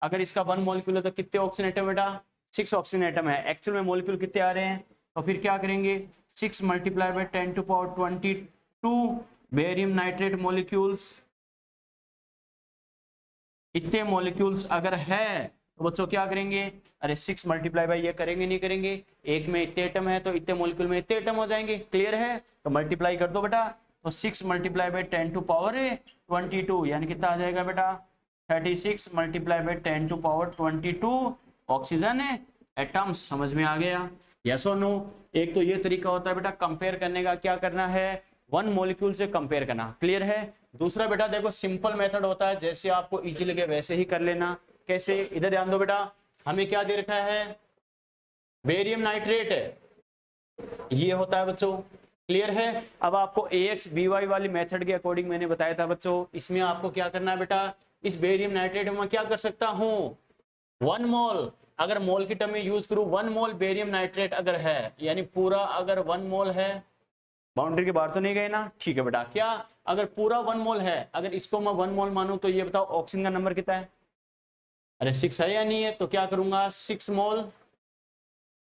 अगर इसका 1 मॉलिक्यूल है तो कितने ऑक्सीजन एटम बेटा, 6 ऑक्सीजन एटम है। एक्चुअल में मॉलिक्यूल कितने आ रहे हैं, तो फिर क्या करेंगे, 6 multiply by 10 to power 22 barium nitrate molecules. इतने मॉलिक्यूल्स अगर है तो बच्चों क्या करेंगे, अरे 6 मल्टीप्लाई बाई ये करेंगे नहीं करेंगे, एक में इतने एटम है तो इतने मॉलिक्यूल में इतने एटम हो जाएंगे। क्लियर है? तो मल्टीप्लाई कर दो बेटा, तो 6 मल्टीप्लाई बाई 10 टू पावर 22 यानी कितना आ जाएगा बेटा, 36 multiply by 10 to power 22 oxygen atoms. समझ में आ गया, यस और नो? एक तो ये तरीका होता है बेटा कंपेयर करने का, क्या करना है, 1 मॉलिक्यूल से कंपेयर करना। क्लियर है? दूसरा बेटा देखो सिंपल मेथड होता है, जैसे आपको इजी लगे वैसे ही कर लेना। कैसे, इधर ध्यान दो बेटा, हमें क्या दे रखा है, बेरियम नाइट्रेट है, ये होता है बच्चों। क्लियर है? अब आपको AX/BY वाली मेथड के अकॉर्डिंग मैंने बताया था बच्चों, इसमें आपको क्या करना है बेटा, इस बेरियम नाइट्रेट में क्या कर सकता हूं, 1 मोल, अगर मोल की टर्म में यूज करूं, 1 मोल बेरियम नाइट्रेट अगर है, यानी पूरा अगर 1 मोल है, बाउंड्री के बाहर तो नहीं गए ना? ठीक है बेटा। क्या अगर पूरा 1 मोल है, अगर इसको मैं 1 मोल मानूं, तो ये बताओ ऑक्सीजन का नंबर कितना है, अरे 6 है या नहीं है? तो क्या करूंगा, 6 मोल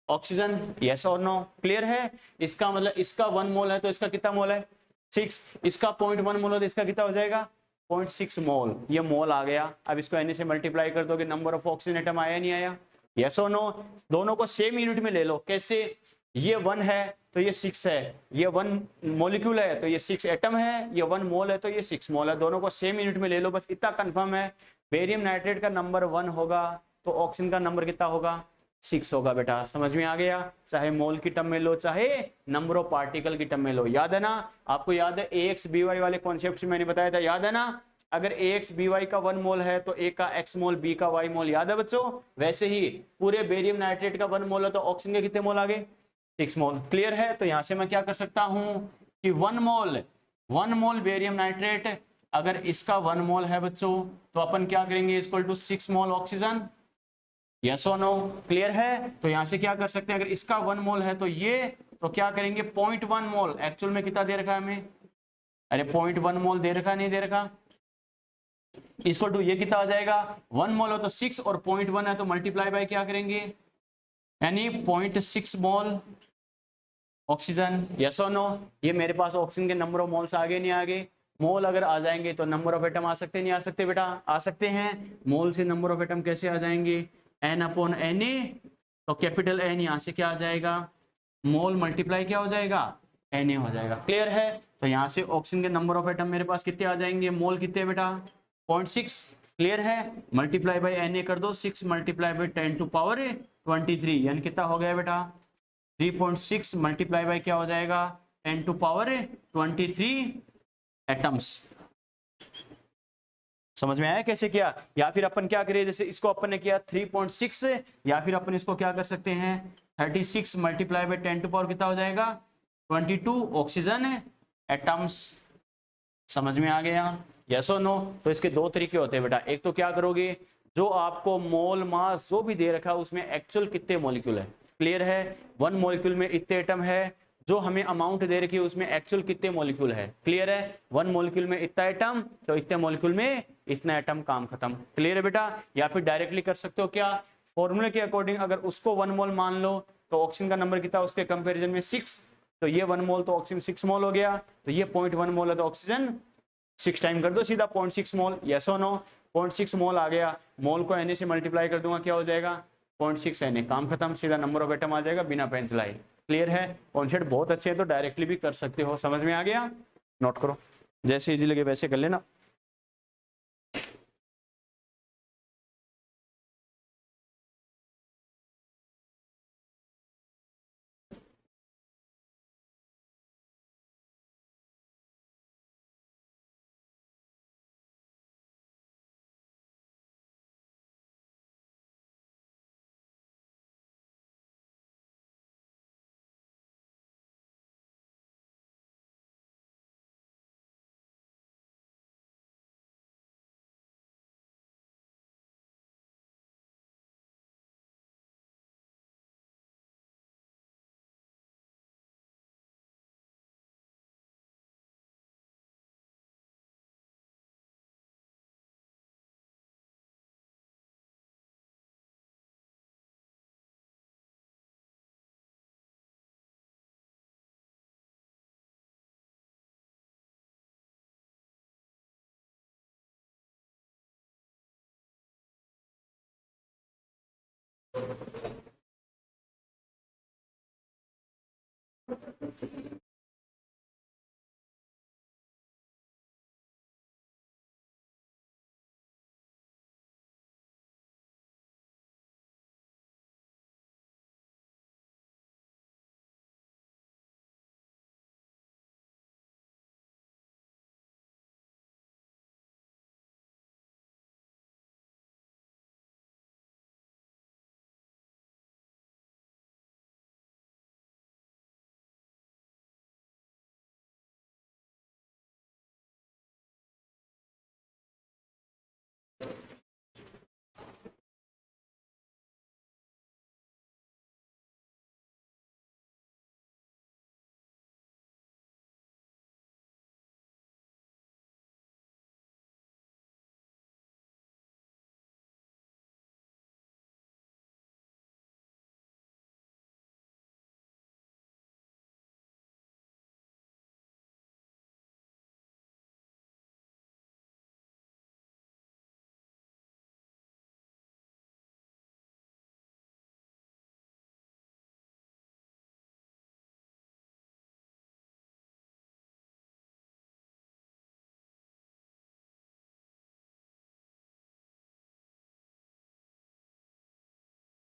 ऑक्सीजन, यस और नो? क्लियर है? इसका मतलब इसका 1 मोल है तो इसका कितना मोल है, 6, इसका 0.1 मोल है तो इसका कितना हो जाएगा, 0.6 मोल। ये मोल आ गया। अब इसको Na से मल्टीप्लाई कर दोगे, नंबर ऑफ ऑक्सीजन एटम आया नहीं आया, यस और नो? दोनों को सेम यूनिट में ले लो। कैसे, ये 1 है तो ये 6 है, ये 1 मॉलिक्यूल है तो ये 6 एटम है, ये 1 मोल है तो ये 6 मोल है, दोनों को सेम यूनिट में ले लो। बस इतना कंफर्म है, बेरियम नाइट्रेट का नंबर 1 होगा तो ऑक्सीजन का नंबर कितना होगा, 6 होगा बेटा। समझ में आ गया? चाहे मोल की टर्म में लो चाहे नंबर ऑफ पार्टिकल की टर्म में लो। याद है ना? आपको याद है AX/BY वाले कॉन्सेप्ट मैंने बताया था, याद है ना? अगर AX/BY का 1 मोल है तो A का X मोल, B का Y मोल, याद है बच्चों? वैसे ही पूरे बेरियम नाइट्रेट का 1 मोल है तो ऑक्सीजन के कितने मोल आ गए, 6 मोल। क्लियर है? तो यहां से मैं क्या कर सकता हूं कि 1 मोल बेरियम नाइट्रेट, अगर इसका 1 मोल है बच्चों तो अपन क्या करेंगे, equal to 6 mole oxygen, yes और नो? क्लियर है? तो यहां से क्या कर सकते हैं, अगर इसका 1 मोल है तो ये, तो क्या करेंगे 0.1 मोल, एक्चुअल में कितना दे रखा है हमें, अरे 0.1 मोल दे रखा, नहीं दे रखा, इक्वल टू ये कितना आ जाएगा, 1 मोल हो तो 6 और 0.1 है तो मल्टीप्लाई बाय क्या करेंगे, यानी 0.6 मोल ऑक्सीजन, यस और नो? ये मेरे पास ऑक्सीजन के नंबर ऑफ मोल्स आगे नहीं आगे, मोल अगर आ जाएंगे तो नंबर ऑफ एटम आ सकते नहीं आ सकते बेटा, आ सकते हैं। मोल से नंबर ऑफ एटम कैसे आ जाएंगे, N/Na, तो कैपिटल N यहां से क्या आ जाएगा मोल मल्टीप्लाई क्या हो जाएगा, Na हो जाएगा। क्लियर है? तो यहाँ से ऑक्सीजन के नंबर ऑफ एटम मेरे पास कितने आ जाएंगे, मोल कितने बेटा 0.6। क्लियर है? मल्टीप्लाई बाई Na कर दो, 6 मल्टीप्लाई बाई 10 टू पावर 23 यानी कितना हो गया बेटा 3.6 मल्टीप्लाई बाई क्या हो जाएगा 10 टू पावर 23 एटम्स। समझ में आया कैसे किया? या फिर अपन क्या करें, जैसे इसको अपन ने किया 3.6, या फिर अपन इसको क्या कर सकते हैं 36 मल्टीप्लाई बाई 10 टू पावर कितना हो जाएगा 22 ऑक्सीजन एटम्स। समझ में आ गया? यस और नो? तो इसके दो तरीके होते हैं बेटा, एक तो क्या करोगे, जो आपको मोल मास जो भी दे रखा है उसमें एक्चुअल कितने मॉलिक्यूल है। क्लियर है? 1 मॉलिक्यूल में इतने एटम है, जो हमें अमाउंट दे रखी है उसमें एक्चुअल कितने मॉलिक्यूल है। क्लियर है? 1 मॉलिक्यूल में इतना एटम, तो इतने मॉलिक्यूल में इतना एटम, काम खत्म। क्लियर है बेटा? या फिर डायरेक्टली कर सकते हो क्या, फॉर्मूले के अकॉर्डिंग अगर उसको 1 मोल मान लो तो ऑक्सीजन का नंबर कितना उसके कंपेरिजन में 6, तो ये 1 मोल तो ऑक्सीजन 6 मोल हो गया, तो ये 0.1 मोल है तो ऑक्सीजन 6 टाइम कर दो सीधा 0.6 मोल। यस और नो? 0.6 मोल आ गया, मोल को Na से मल्टीप्लाई कर दूंगा क्या हो जाएगा 0.6 Na, काम खत्म, सीधा नंबर ऑफ एटम आ जाएगा बिना पेन चलाए। क्लियर है? कॉन्सेप्ट बहुत अच्छे हैं तो डायरेक्टली भी कर सकते हो। समझ में आ गया? नोट करो, जैसे इजी लगे वैसे कर लेना।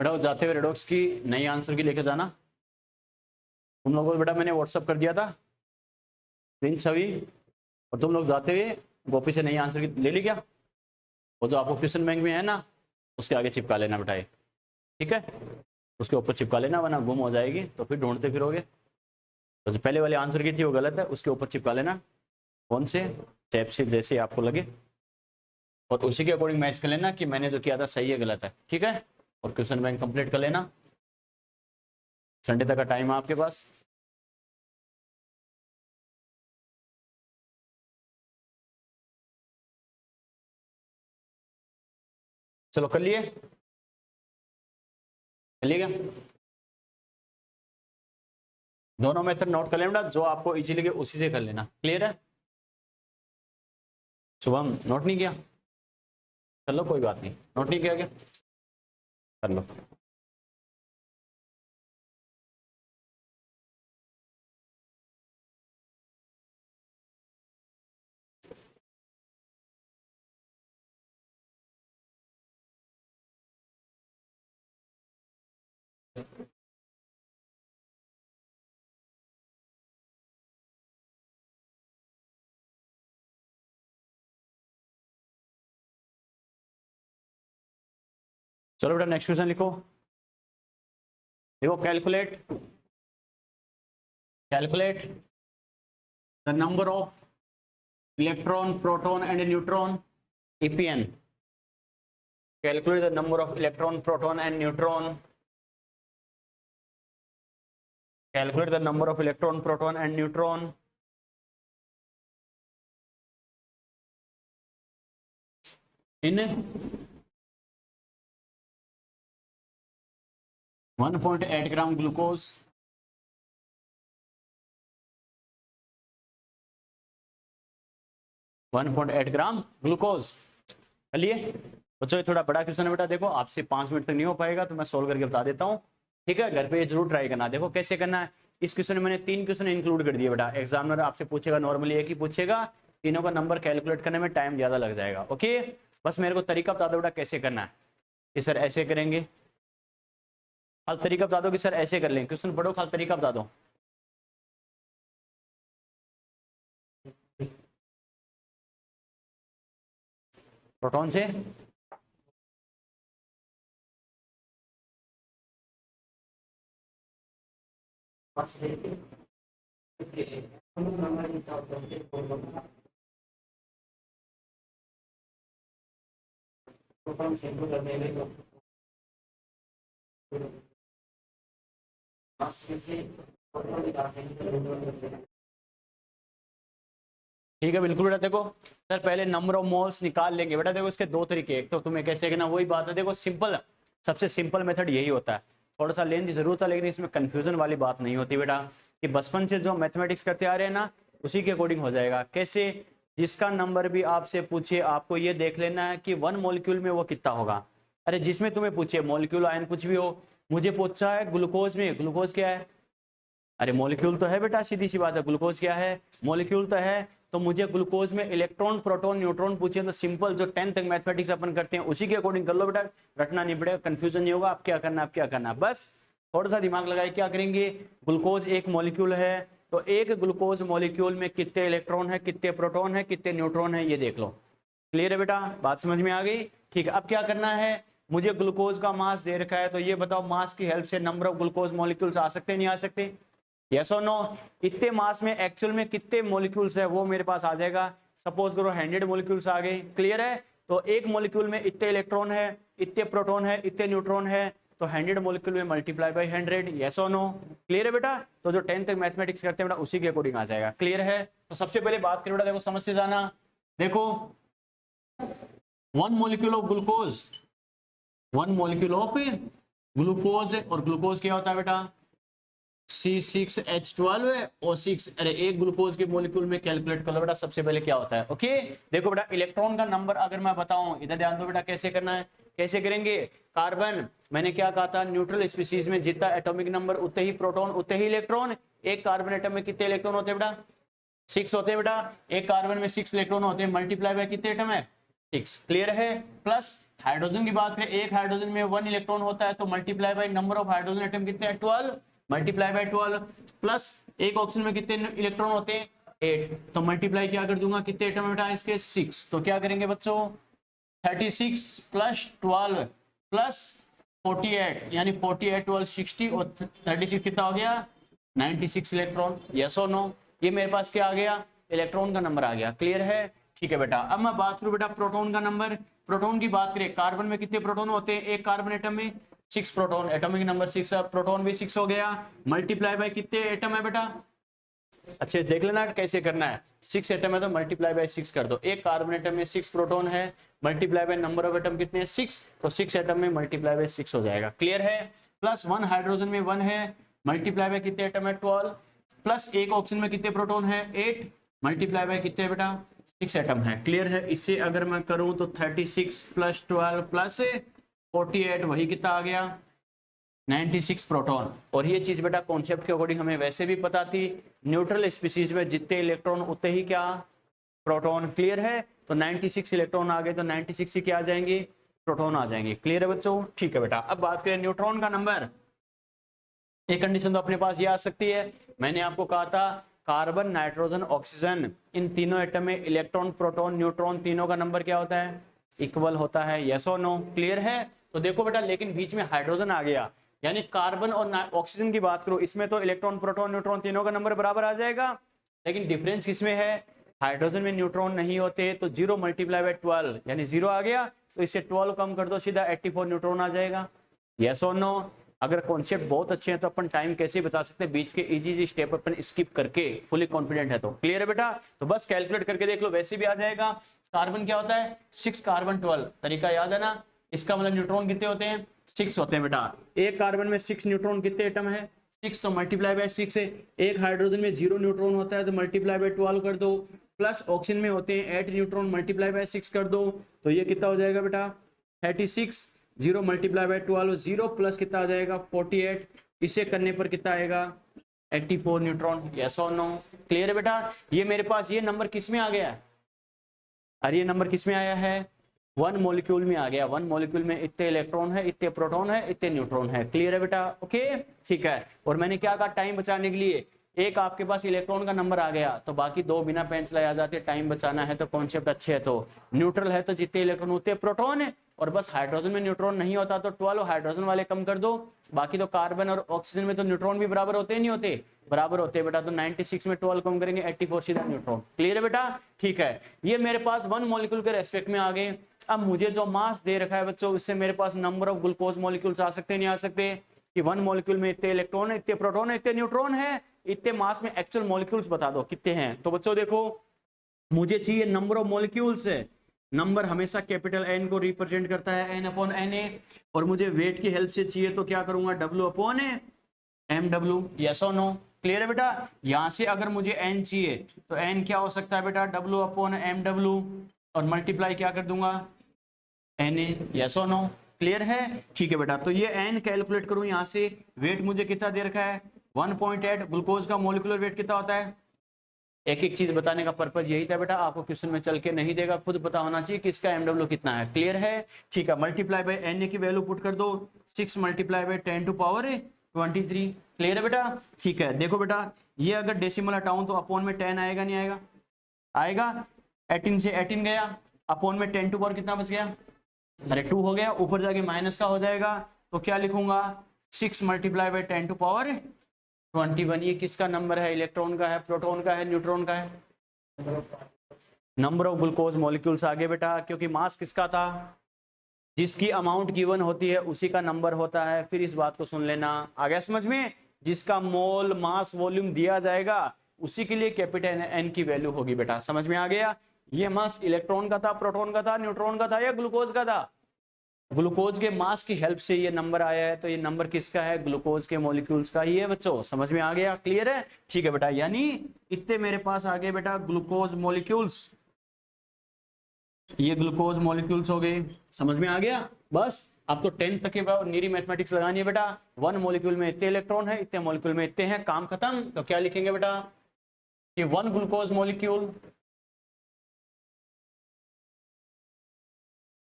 बेटा जाते हुए रेडॉक्स की नई आंसर की लेके जाना। तुम लोगों को बेटा मैंने व्हाट्सअप कर दिया था प्रिंस सभी, और तुम लोग जाते हुए कॉपी से नई आंसर की ले ली क्या, वो जो आपको क्वेश्चन बैंक में है ना उसके आगे चिपका लेना बेटा ये, ठीक है, उसके ऊपर चिपका लेना वरना गुम हो जाएगी तो फिर ढूंढते फिरोगे। तो जो पहले वाले आंसर की थी वो गलत है, उसके ऊपर चिपका लेना कौन से टैप से जैसे आपको लगे, और उसी के अकॉर्डिंग मैच कर लेना कि मैंने जो किया था सही है गलत है, ठीक है। और क्वेश्चन बैंक कंप्लीट कर लेना, संडे तक का टाइम है आपके पास। चलो कर लिए, कर लिए क्या? दोनों मेथड नोट कर लेना, जो आपको इजी लगे उसी से कर लेना। क्लियर है? शुभम नोट नहीं किया? कर लो, कोई बात नहीं, नोट नहीं किया क्या, कर लो। चलो बेटा नेक्स्ट क्वेश्चन लिखो। देखो calculate the number of electron, proton and neutron, EPN। Calculate the number of electron, proton and neutron. Calculate the number of electron, proton and neutron in 1.8 gram glucose, 1.8 gram glucose. चलिए बच्चों, ये थोड़ा बड़ा question है बेटा। देखो आपसे 5 minute तक नहीं हो पाएगा तो मैं सोल्व करके बता देता हूँ, ठीक है। घर पे ये जरूर ट्राई करना। देखो कैसे करना है। इस क्वेश्चन में मैंने 3 क्वेश्चन इंक्लूड कर दिए बेटा। एग्जामिनर आपसे पूछेगा, नॉर्मली एक ही पूछेगा, तीनों का नंबर कैलकुलेट करने में टाइम ज्यादा लग जाएगा। ओके, बस मेरे को तरीका बता दो बेटा कैसे करना है। कि सर ऐसे करेंगे, खाली तरीका बता दो कि सर ऐसे कर लेंगे। क्वेश्चन पढ़ो, खाली तरीका बता दो। प्रोटॉन से ठीक है, बिल्कुल बेटा। देखो सर पहले नंबर ऑफ मोल्स निकाल लेंगे बेटा। देखो इसके 2 तरीके, एक तो तुम्हें कैसे करना, वही बात है। देखो सिंपल, सबसे सिंपल मेथड यही होता है। थोड़ा सा लेंथ जरूर था, लेकिन इसमें कंफ्यूजन वाली बात नहीं होती बेटा। कि बचपन से जो मैथमेटिक्स करते आ रहे हैं ना, उसी के अकॉर्डिंग हो जाएगा। कैसे, जिसका नंबर भी आपसे पूछे, आपको ये देख लेना है कि 1 मॉलिक्यूल में वो कितना होगा। अरे जिसमें तुम्हें पूछे, मॉलिक्यूल आयन कुछ भी हो। मुझे पूछा है ग्लूकोज में, ग्लूकोज क्या है, अरे मॉलिक्यूल तो है बेटा, सीधी सी बात है। ग्लूकोज क्या है, मॉलिक्यूल तो है। तो मुझे ग्लूकोज में इलेक्ट्रॉन, प्रोटॉन, न्यूट्रॉन पूछे तो सिंपल जो 10th तक मैथमेटिक्स अपन करते हैं उसी के अकॉर्डिंग कर लो बेटा। रटना नहीं पड़ेगा, कंफ्यूजन नहीं होगा। आप क्या करना, आप क्या करना, बस थोड़ा सा दिमाग लगाए। क्या करेंगे, ग्लूकोज एक मॉलिक्यूल है, तो एक ग्लूकोज मॉलिक्यूल में कितने इलेक्ट्रॉन है, कितने प्रोटॉन है, कितने न्यूट्रॉन है, ये देख लो। क्लियर है बेटा, बात समझ में आ गई। ठीक है, अब क्या करना है, मुझे ग्लूकोज का मास दे रखा है, तो ये बताओ मास की हेल्प से नंबर ऑफ ग्लूकोज मॉलिक्यूल्स आ सकते नहीं आ सकते, यस और नो। इतने मास में एक्चुअल में कितने मॉलिक्यूल्स है वो मेरे पास आ जाएगा। सपोज करो 100 मॉलिक्यूल्स आ गए, क्लियर है। तो एक मॉलिक्यूल में इतने इलेक्ट्रॉन है, इतने प्रोटॉन है, इतने न्यूट्रॉन है, तो 100 मॉलिक्यूल में मल्टीप्लाई बाई 100, यस और नो। क्लियर है बेटा। तो जो 10th तक मैथमेटिक्स करते हैं बेटा, उसी के अकॉर्डिंग आ जाएगा। क्लियर है। तो सबसे पहले बात करें बेटा, देखो समझ से जाना। देखो 1 molecule of glucose, 1 molecule of glucose, और ग्लूकोज क्या होता है बेटा, C6H12O6। अरे एक ग्लूकोज के मॉलिक्यूल में कैलकुलेट कर लो बेटा सबसे पहले क्या होता है। ओके, देखो बेटा इलेक्ट्रॉन का नंबर अगर मैं बताऊं, इधर ध्यान दो बेटा कैसे करना है। कैसे करेंगे, कार्बन, मैंने क्या कहा था, न्यूट्रल स्पीशीज में जितना एटॉमिक नंबर उतने ही प्रोटॉन उतने ही इलेक्ट्रॉन। एक कार्बन एटम में कितने इलेक्ट्रॉन होते हैं बेटा, 6 होते हैं बेटा। एक कार्बन में 6 इलेक्ट्रॉन होते हैं, मल्टीप्लाई बाय कितने एटम है, 6। क्लियर है। प्लस हाइड्रोजन की बात करें, एक हाइड्रोजन में 1 इलेक्ट्रॉन होता है, तो multiply by number of hydrogen atom कितने हैं, 12, मल्टीप्लाई बाय 12। प्लस एक ऑक्सीजन में कितने इलेक्ट्रॉन होते हैं, 8, तो मल्टीप्लाई क्या कर दूंगा, कितने एटम बेटा इसके, 6। तो क्या करेंगे बच्चों, 36 प्लस 12 प्लस 48, यानी 48 12 60, और 36 कितना हो गया, 96 इलेक्ट्रॉन, यस और नो। ये मेरे पास क्या आ गया, इलेक्ट्रॉन का नंबर आ गया। क्लियर है। ठीक है बेटा, अब मैं बात करूं बेटा प्रोटॉन का नंबर। प्रोटॉन की बात करें, कार्बन में कितने प्रोटॉन होते हैं, एक कार्बन एटम में 6 प्रोटॉन, एटॉमिक नंबर 6, प्रोटॉन भी 6 हो गया। मल्टीप्लाई बाय कितने एटम है बेटा, अच्छे से देख लेना कैसे करना है। 6 एटम है तो मल्टीप्लाई बाय 6 कर दो। एक कार्बन एटम में 6 प्रोटॉन है, multiply by number of atom कितने हैं, 6, तो 6 एटम में मल्टीप्लाई बाय 6 हो जाएगा। क्लियर है। प्लस 1 हाइड्रोजन में 1 है, मल्टीप्लाई बाय कितने एटम है, 12। प्लस एक ऑक्सीजन में कितने प्रोटॉन है, 8, मल्टीप्लाई बाय कितने बेटा, 6 एटम है। क्लियर है। इससे अगर मैं करूं तो 36 प्लस 12 प्लस 48, वही कितना आ गया, 96 प्रोटॉन। और ये चीज बेटा कॉन्सेप्ट के अकॉर्डिंग हमें वैसे भी पता थी, न्यूट्रल स्पीशीज में जितने इलेक्ट्रॉन उतने ही क्या, प्रोटॉन। क्लियर है। तो 96 इलेक्ट्रॉन आ गए, तो 96 ही क्या आ जाएंगे, प्रोटॉन आ जाएंगे। क्लियर है बच्चों। ठीक है बेटा, अब बात करें न्यूट्रॉन का नंबर। एक कंडीशन तो अपने पास ये आ सकती है, मैंने आपको कहा था कार्बन, नाइट्रोजन, ऑक्सीजन, इन तीनों एटम में इलेक्ट्रॉन, प्रोटॉन, न्यूट्रॉन तीनों का नंबर क्या होता है, इक्वल होता है, यस और नो। क्लियर है। तो देखो बेटा, लेकिन बीच में हाइड्रोजन आ गया, यानी कार्बन और ऑक्सीजन की बात करो, इसमें तो इलेक्ट्रॉन प्रोटॉन न्यूट्रॉन तीनों का नंबर बराबर आ जाएगा, लेकिन डिफरेंस किसमें है, हाइड्रोजन में न्यूट्रॉन नहीं होते, तो 0 मल्टीप्लाई बाय 12 यानी 0 आ गया, तो इससे 12 कम कर दो, सीधा 84 न्यूट्रॉन आ जाएगा। यस और नो? अगर कॉन्सेप्ट बहुत अच्छे हैं तो अपन टाइम कैसे बचा सकते हैं, बीच के इजी स्टेप अपन स्किप करके, फुली कॉन्फिडेंट है तो। क्लियर है बेटा? तो बस कैलकुलेट करके देख लो, वैसे भी आ जाएगा। कार्बन क्या होता है, 6 कार्बन 12, तरीका याद है ना? इसका मतलब न्यूट्रॉन कितने होते हैं, 6 होते हैं बेटा। एक कार्बन में 6 न्यूट्रॉन कितने एटम है, 6, तो मल्टीप्लाई बाय 6 है। एक हाइड्रोजन में 0 न्यूट्रॉन होता है तो मल्टीप्लाई बाय 12 कर दो, प्लस ऑक्सीजन में होते हैं 8 न्यूट्रॉन, मल्टीप्लाई बाय 6 कर दो, तो ये कितना हो जाएगा बेटा, 36। 0 मल्टीप्लाई बाय 12, 0 प्लस कितना आ जाएगा, 48। इसे करने पर कितना आएगा, 84 न्यूट्रॉन। यस और नो? क्लियर है बेटा? ये मेरे पास ये नंबर किस में आ गया है, अरे ये नंबर किस में आया है, 1 मॉलिक्यूल में आ गया। 1 मॉलिक्यूल में इतने इलेक्ट्रॉन है, इतने प्रोटॉन है, इतने न्यूट्रॉन है। क्लियर है बेटा? ओके, ठीक है। और मैंने क्या कहा, टाइम बचाने के लिए, एक आपके पास इलेक्ट्रॉन का नंबर आ गया तो बाकी 2 बिना पेन चलाए आ जाते। टाइम बचाना है तो कॉन्सेप्ट अच्छे है तो, न्यूट्रल है तो जितने इलेक्ट्रॉन उतने प्रोटॉन है, और बस हाइड्रोजन में न्यूट्रॉन नहीं होता तो 12 हाइड्रोजन वाले कम कर दो, बाकी तो कार्बन और ऑक्सीजन में तो न्यूट्रॉन भी बराबर होते नहीं होते, बराबर होते बेटा। तो 96 में 12 कम करेंगे, 84 सीधा न्यूट्रॉन। क्लियर है बेटा? ठीक है, ये मेरे पास 1 मॉलिक्यूल के रेस्पेक्ट में आ गए। अब मुझे जो मास दे रखा है बच्चों, इससे मेरे पास नंबर ऑफ ग्लूकोज मॉलिक्यूल्स आ सकते नहीं आ सकते, कि 1 मॉलिक्यूल में इतने इलेक्ट्रॉन है, इतने प्रोटॉन है, इतने न्यूट्रॉन है, इतने मास में एक्चुअल मॉलिक्यूल्स बता दो कितने हैं। तो बच्चों देखो, मुझे चाहिए नंबर ऑफ मॉलिक्यूल्स है, नंबर हमेशा कैपिटल एन को रिप्रेजेंट करता है, एन अपॉन एन ए, और मुझे वेट की हेल्प से चाहिए तो क्या करूंगा, W upon A M W. Yes और नो? क्लियर है बेटा? यहां से अगर मुझे एन चाहिए तो एन क्या हो सकता है बेटा, डब्ल्यू अपॉन एम डब्ल्यू, और मल्टीप्लाई क्या कर दूंगा, एन ए। यस और नो? क्लियर है? ठीक है बेटा, तो ये एन कैलकुलेट करूं यहां से, वेट मुझे कितना दे रखा है, 1.8। ग्लूकोज का मोलिकुलर वेट कितना होता है, एक एक चीज बताने का पर्पज यही था बेटा, आपको क्वेश्चन में चल के नहीं देगा, खुद पता होना चाहिए कि इसका एमडब्ल्यू कितना है। क्लियर है? ठीक है, मल्टीप्लाई बाय एन ए की वैल्यू पुट कर दो, 6 multiply by 10 to power 23। Clear है बेटा? ठीक है, देखो बेटा, ये अगर डेसिमल हटाऊं तो अपॉन में 10 आएगा नहीं आएगा, आएगा। 18 से 18 गया, अपॉन में 10 टू पावर कितना बच गया, अरे 2 हो गया, ऊपर जाके माइनस का हो जाएगा, तो क्या लिखूंगा, 6 मल्टीप्लाई बाय 10 टू पावर 21। ये किसका नंबर है, इलेक्ट्रॉन का है, प्रोटॉन का है, न्यूट्रॉन का है, नंबर ऑफ ग्लूकोज मॉलिक्यूल्स आगे बेटा, क्योंकि मास किसका था, जिसकी अमाउंट गिवन होती है उसी का नंबर होता है। फिर इस बात को सुन लेना, आ गया समझ में, जिसका मोल मास वॉल्यूम दिया जाएगा उसी के लिए कैपिटल एन की वैल्यू होगी बेटा। समझ में आ गया? ये मास इलेक्ट्रॉन का था, प्रोटॉन का था, न्यूट्रॉन का था, या ग्लूकोज का था, ग्लूकोज के मास की हेल्प से ये नंबर आया है, तो ये नंबर किसका है, ग्लूकोज के मॉलिक्यूल्स का ही है बच्चों। समझ में आ गया? क्लियर है? ठीक है बेटा, यानी इतने मेरे पास आ गए बेटा ग्लूकोज मॉलिक्यूल्स, ये ग्लूकोज मॉलिक्यूल्स हो गए। समझ में आ गया? बस अब तो 10 तक के नीरी मैथमेटिक्स लगानी है बेटा। 1 मॉलिक्यूल में इतने इलेक्ट्रॉन है, इतने मॉलिक्यूल में इतने हैं, काम खत्म। तो क्या लिखेंगे बेटा, कि 1 glucose molecule,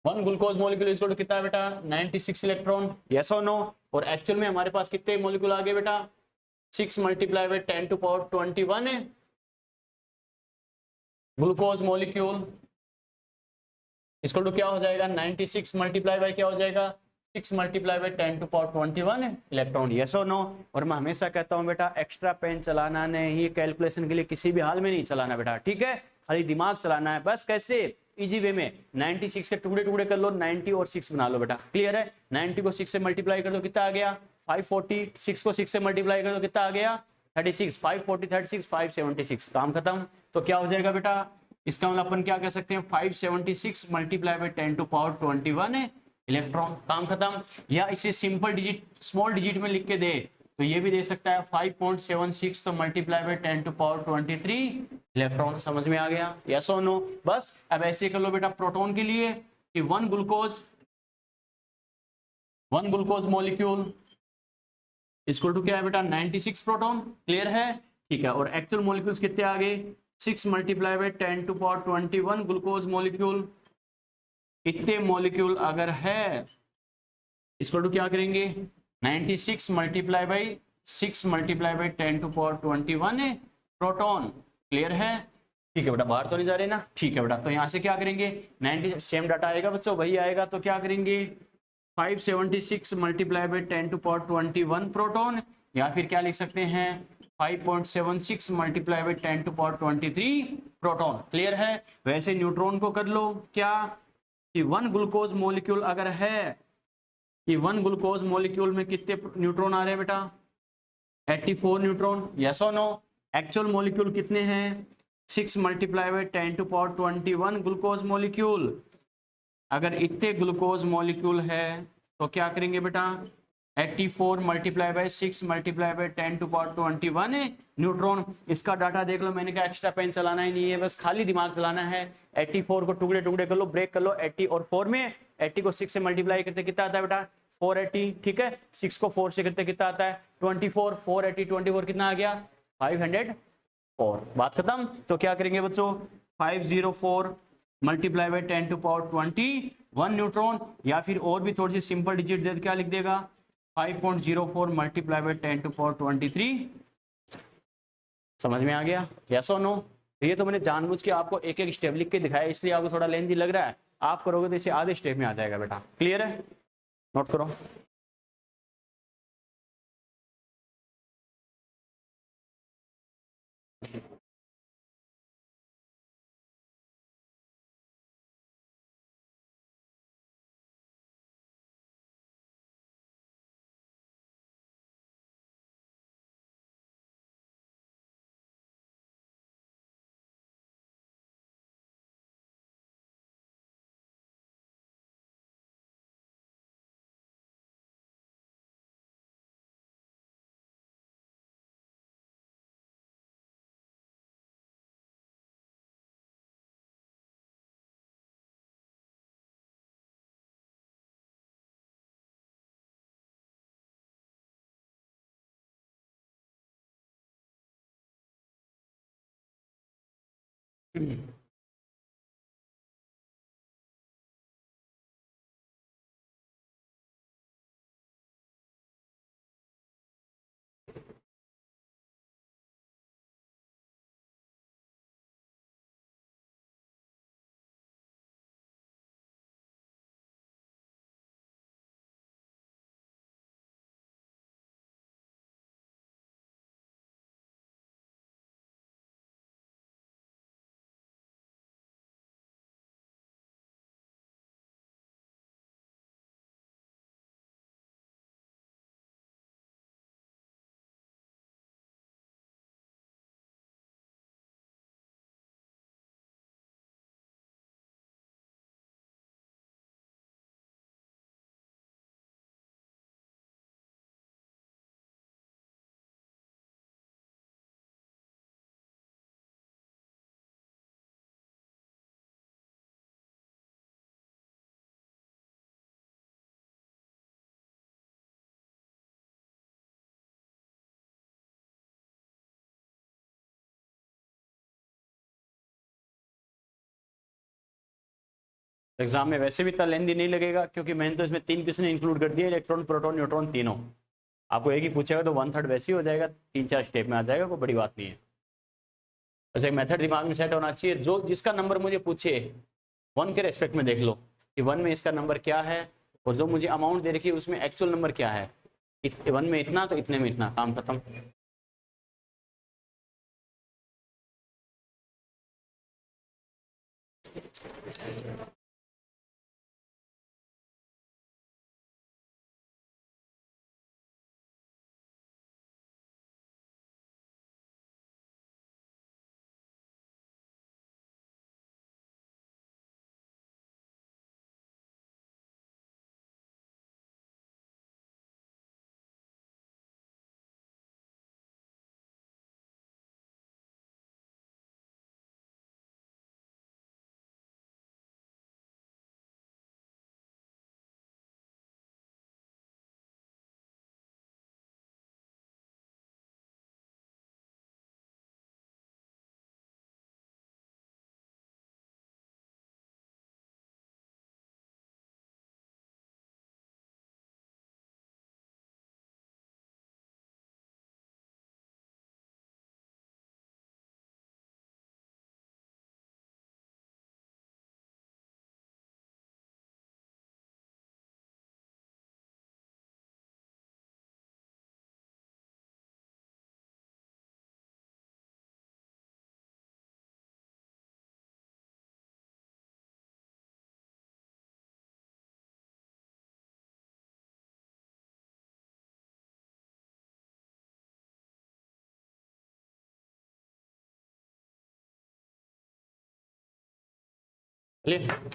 1 glucose molecule is कितना है बेटा, 96 इलेक्ट्रॉन। यस और नो? और एक्चुअल में हमारे पास कितने मॉलिक्यूल आ गए बेटा, 6 मल्टीप्लाई बाय 10 टू पावर 21 है ग्लूकोज मॉलिक्यूल, इसको तो क्या हो जाएगा, 96 मल्टीप्लाई बाय क्या हो जाएगा, 6 मल्टीप्लाई बाय 10 टू पावर 21 है इलेक्ट्रॉन। यस और नो? और मैं हमेशा कहता हूं बेटा, एक्स्ट्रा पेन चलाना नहीं, कैलकुलेशन के लिए किसी भी हाल में नहीं चलाना बेटा, ठीक है, खाली दिमाग चलाना है बस। कैसे, इजी वे में, 96 के टुकड़े टुकड़े कर लो, 90 और 6 बना लो बेटा। क्लियर है? 90 को 6 से मल्टीप्लाई कर दो, कितना आ गया, 540। 6 को 6 से मल्टीप्लाई कर दो, कितना आ गया, 36। 540 36 576, काम खत्म। तो क्या हो जाएगा बेटा, इसका मतलब अपन क्या कह सकते हैं, 576 मल्टीप्लाई बाय 10 टू पावर 21 है इलेक्ट्रॉन, काम खत्म। या इसे सिंपल डिजिट, स्मॉल डिजिट में लिख के दे तो ये भी दे सकता है 5.76, तो multiply by 10 to power 23 electron. समझ में आ गया? यस और नो? बस अब ऐसे कर लो बेटा प्रोटॉन के लिए, कि 1 ग्लूकोज मॉलिक्यूल इसको टू क्या है बेटा, 96 प्रोटॉन। क्लियर है? ठीक है, और एक्चुअल मॉलिक्यूल्स कितने आ गए, 6 multiply by 10 to power 21 glucose molecule. इतने मॉलिक्यूल अगर है, इसको टू क्या करेंगे, 96 multiply by 6 multiply by 10 to power 21 है प्रोटॉन। क्लियर है? ठीक है बेटा, बाहर तो नहीं जा रहे ना, ठीक है बेटा। तो यहाँ से क्या करेंगे, 90 सेम डाटा आएगा बच्चों, वही आएगा, तो क्या करेंगे, 576 मल्टीप्लाई बाई 10⁻21 प्रोटॉन, या फिर क्या लिख सकते हैं 5.76 मल्टीप्लाई बाई 10⁻23 प्रोटॉन। क्लियर है। वैसे न्यूट्रॉन को कर लो क्या कि वन ग्लूकोज मॉलिक्यूल अगर है कि वन ग्लूकोज मॉलिक्यूल में कितने न्यूट्रॉन आ रहे हैं बेटा 84 न्यूट्रॉन, यस और नो। एक्चुअल मॉलिक्यूल कितने हैं 6 मल्टीप्लाई बाई 10⁻21 ग्लूकोज मॉलिक्यूल। अगर इतने ग्लूकोज मॉलिक्यूल है तो क्या करेंगे बेटा 84 multiply by 6 multiply by 10⁻21 neutron. इसका डाटा देख लो, मैंने कहा एक्स्ट्रा पेन चलाना ही नहीं है, बस खाली दिमाग चलाना है। 84 को टुकड़े टुकड़े कर लो, ब्रेक कर लो 80 और 4 में। 80 को 6 से मल्टीप्लाई करते कितना आता है बेटा 480, ठीक है। 6 को 4 से करते कितना आता है 24, 480 24 कितना आ गया 504। बात खत्म। तो क्या करेंगे बच्चों 504 मल्टीप्लाई बाई 10⁻21 न्यूट्रॉन, या फिर और भी थोड़ी सी सिंपल डिजिट दे क्या लिख देगा 5.04 मल्टीप्लाई बाई 10⁻23। समझ में आ गया यस और नो। ये तो मैंने जानबूझ के आपको एक एक स्टेप लिख के दिखाया, इसलिए आपको थोड़ा लेंथी लग रहा है। आप करोगे तो इसे आधे स्टेप में आ जाएगा बेटा। क्लियर है, नोट करो। एग्जाम में वैसे भी इतना लेंदी नहीं लगेगा, क्योंकि मैंने तो इसमें 3 क्वेश्चन इंक्लूड कर दिए, इलेक्ट्रॉन प्रोटॉन न्यूट्रॉन तीनों। आपको एक ही पूछेगा तो 1/3 वैसे ही हो जाएगा, 3-4 स्टेप में आ जाएगा, कोई बड़ी बात नहीं है। बस एक मेथड दिमाग में सेट होना चाहिए, जो जिसका नंबर मुझे पूछे 1 के रेस्पेक्ट में देख लो कि 1 में इसका नंबर क्या है, और जो मुझे अमाउंट दे रखी है उसमें एक्चुअल नंबर क्या है। 1 में इतना तो इतने में इतना, काम खत्म। क्लियर।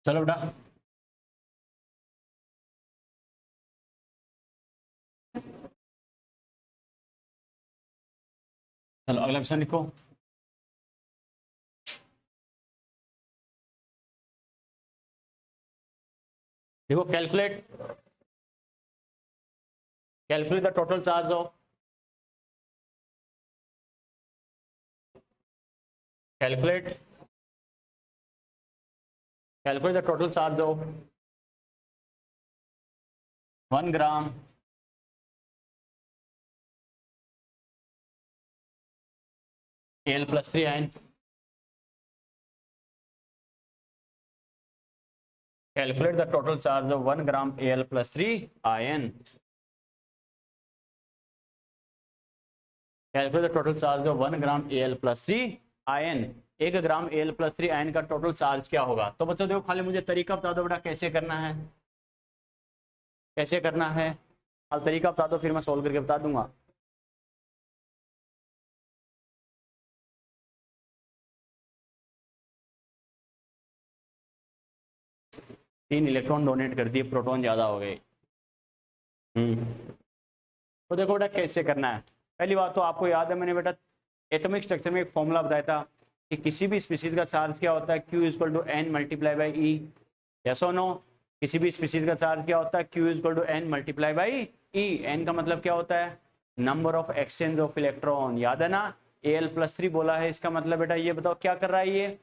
चलो बेटा, चलो अगला क्वेश्चन लिखो। देखो, calculate the total charge of calculate calculate the total charge of 1 gram Al+3 ion. Calculate the total charge of 1 gram Al+3 ion. Calculate the total charge of 1 gram Al+3 ion. 1 gram Al+3 ion का total charge क्या होगा? तो बच्चों देखो, खाली मुझे तरीका बता दो बेटा, कैसे करना है, कैसे करना है। खाली तरीका बता दो, फिर मैं सोल्व करके बता दूंगा। तीन इलेक्ट्रॉन डोनेट कर दिए, प्रोटॉन ज्यादा हो गए। तो देखो बेटा कैसे करना है। पहली बात तो आपको याद है, मैंने बेटा एटॉमिक स्ट्रक्चर में एक फॉर्मूला बताया था कि किसी भी स्पीशीज का चार्ज क्या होता है, Q = N×E। यस और नो? किसी भी स्पीशीज का चार्ज क्या होता है, Q = N×E। N का मतलब क्या होता है, number of exchange of electron. याद है ना, Al+3 बोला है, इसका मतलब बेटा ये बताओ क्या कर रहा है, ये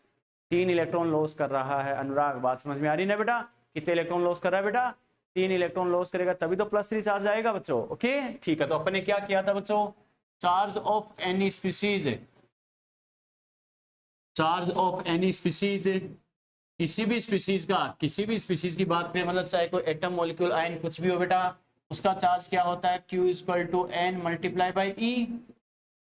3 इलेक्ट्रॉन लॉस कर रहा है। अनुराग, बात समझ में आ रही ना बेटा? कितने इलेक्ट्रॉन लॉस कर रहा है बेटा? 3 इलेक्ट्रॉन लॉस करेगा तभी तो +3 चार्ज आएगा बच्चों। ओके ठीक है, तो अपन ने क्या किया था बच्चों, charge of any species, charge of any species, किसी भी स्पीशीज की बात करें, मतलब चाहे कोई एटम, मॉलिक्यूल, आयन कुछ भी हो बेटा, उसका चार्ज क्या होता है, Q = N×E।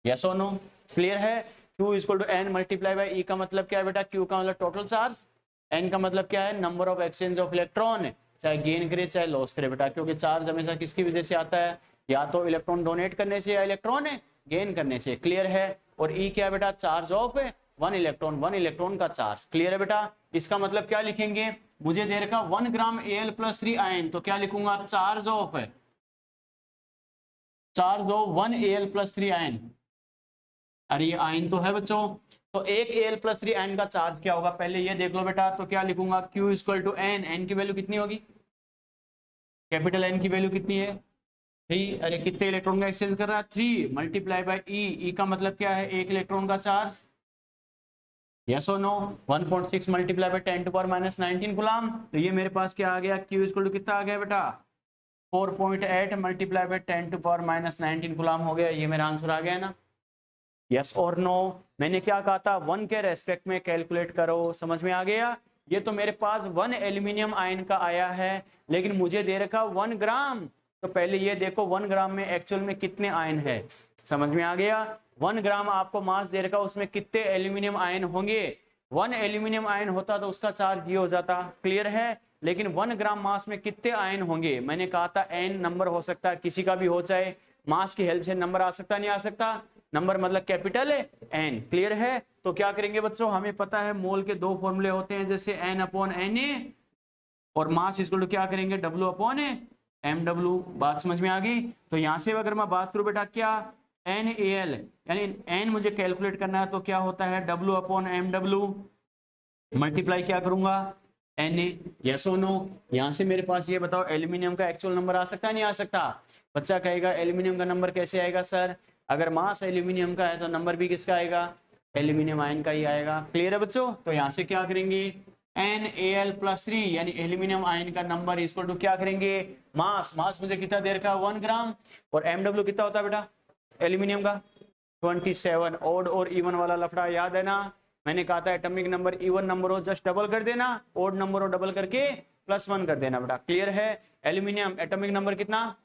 यस और नो? क्लियर है? Q = N×E का मतलब क्या है बेटा, Q का मतलब टोटल चार्ज, N का मतलब क्या है, number of exchange of electron, चाहे गेन करे चाहे लॉस करे बेटा, क्योंकि चार्ज हमेशा किसकी वजह से आता है, या तो इलेक्ट्रॉन डोनेट करने से या इलेक्ट्रॉन गेन करने से। क्लियर है? और E क्या है बेटा, चार्ज ऑफ 1 इलेक्ट्रॉन का चार्ज। क्लियर है बेटा? इसका मतलब क्या लिखेंगे, मुझे दे रखा 1 ग्राम Al+3 आयन, तो क्या लिखूंगा, चार्ज ऑफ 1 Al+3 आयन। अरे ये आयन तो है बच्चों, तो एक Al+3 आयन का चार्ज क्या होगा, पहले ये देख लो बेटा। तो क्या लिखूंगा, Q = N, N की वैल्यू कितनी होगी, कैपिटल N की वैल्यू कितनी है, 3। अरे कितने इलेक्ट्रॉन का एक्सचेंज कर रहा है, 3 × E। E का मतलब क्या है, 1 इलेक्ट्रॉन का चार्ज। यस और नो? 1.6 × 10⁻⁻19 कूलम। तो ये मेरे पास क्या आ गया, Q = कितना आ गया बेटा, 4.8 × 10⁻19 कूलम हो गया। ये मेरा आंसर आ गया ना? यस और नो? मैंने क्या कहा था, 1 के रेस्पेक्ट में कैलकुलेट करो। समझ में आ गया? ये तो मेरे पास 1 एल्यूमिनियम आयन का आया है, लेकिन मुझे दे रखा 1 ग्राम। तो पहले ये देखो 1 ग्राम में एक्चुअल में कितने आयन है। समझ में आ गया? 1 ग्राम आपको मास दे रखा, उसमें कितने एल्यूमिनियम आयन होंगे। 1 एल्यूमिनियम आयन होता तो उसका चार्ज ये हो जाता। क्लियर है? लेकिन 1 ग्राम मास में कितने आयन होंगे, मैंने कहा था n नंबर हो सकता है, किसी का भी हो, चाहे मास की हेल्प से नंबर आ सकता नहीं आ सकता, नंबर मतलब कैपिटल N। क्लियर है? तो क्या करेंगे बच्चों, हमें पता है मोल के 2 फॉर्मूले होते हैं, जैसे N/Na और मास इक्वल क्या करेंगे, W/mw। बात समझ में आ गई? तो यहां से अगर मैं बात करूं बेटा, क्या NaL, यानी N मुझे कैलकुलेट करना है, तो क्या होता है, W/mw मल्टीप्लाई क्या करूंगा, Na। यस और नो? यहां से मेरे पास ये बताओ, एल्यूमिनियम का एक्चुअल नंबर आ सकता है नहीं आ सकता? बच्चा कहेगा एल्यूमिनियम का नंबर कैसे आएगा सर, अगर मास एल्यूमिनियम का है तो नंबर भी किसका आएगा, एल्यूमिनियम आयन का ही आएगा। क्लियर है बच्चों? तो यहाँ से क्या करेंगे, Na+3 यानी एल्यूमिनियम आयन का नंबर इक्वल टू क्या करेंगे, मास मुझे कितना दे रखा है, 1 ग्राम, और Mw कितना होता है बेटा एल्यूमिनियम का, 27। ओड और इवन वाला लफड़ा याद है ना, मैंने कहा था एटॉमिक नंबर इवन नंबर हो जस्ट डबल कर देना, ओड नंबर हो डबल करके +1 कर देना बेटा। क्लियर है? एल्यूमिनियम एटॉमिक नंबर कितना,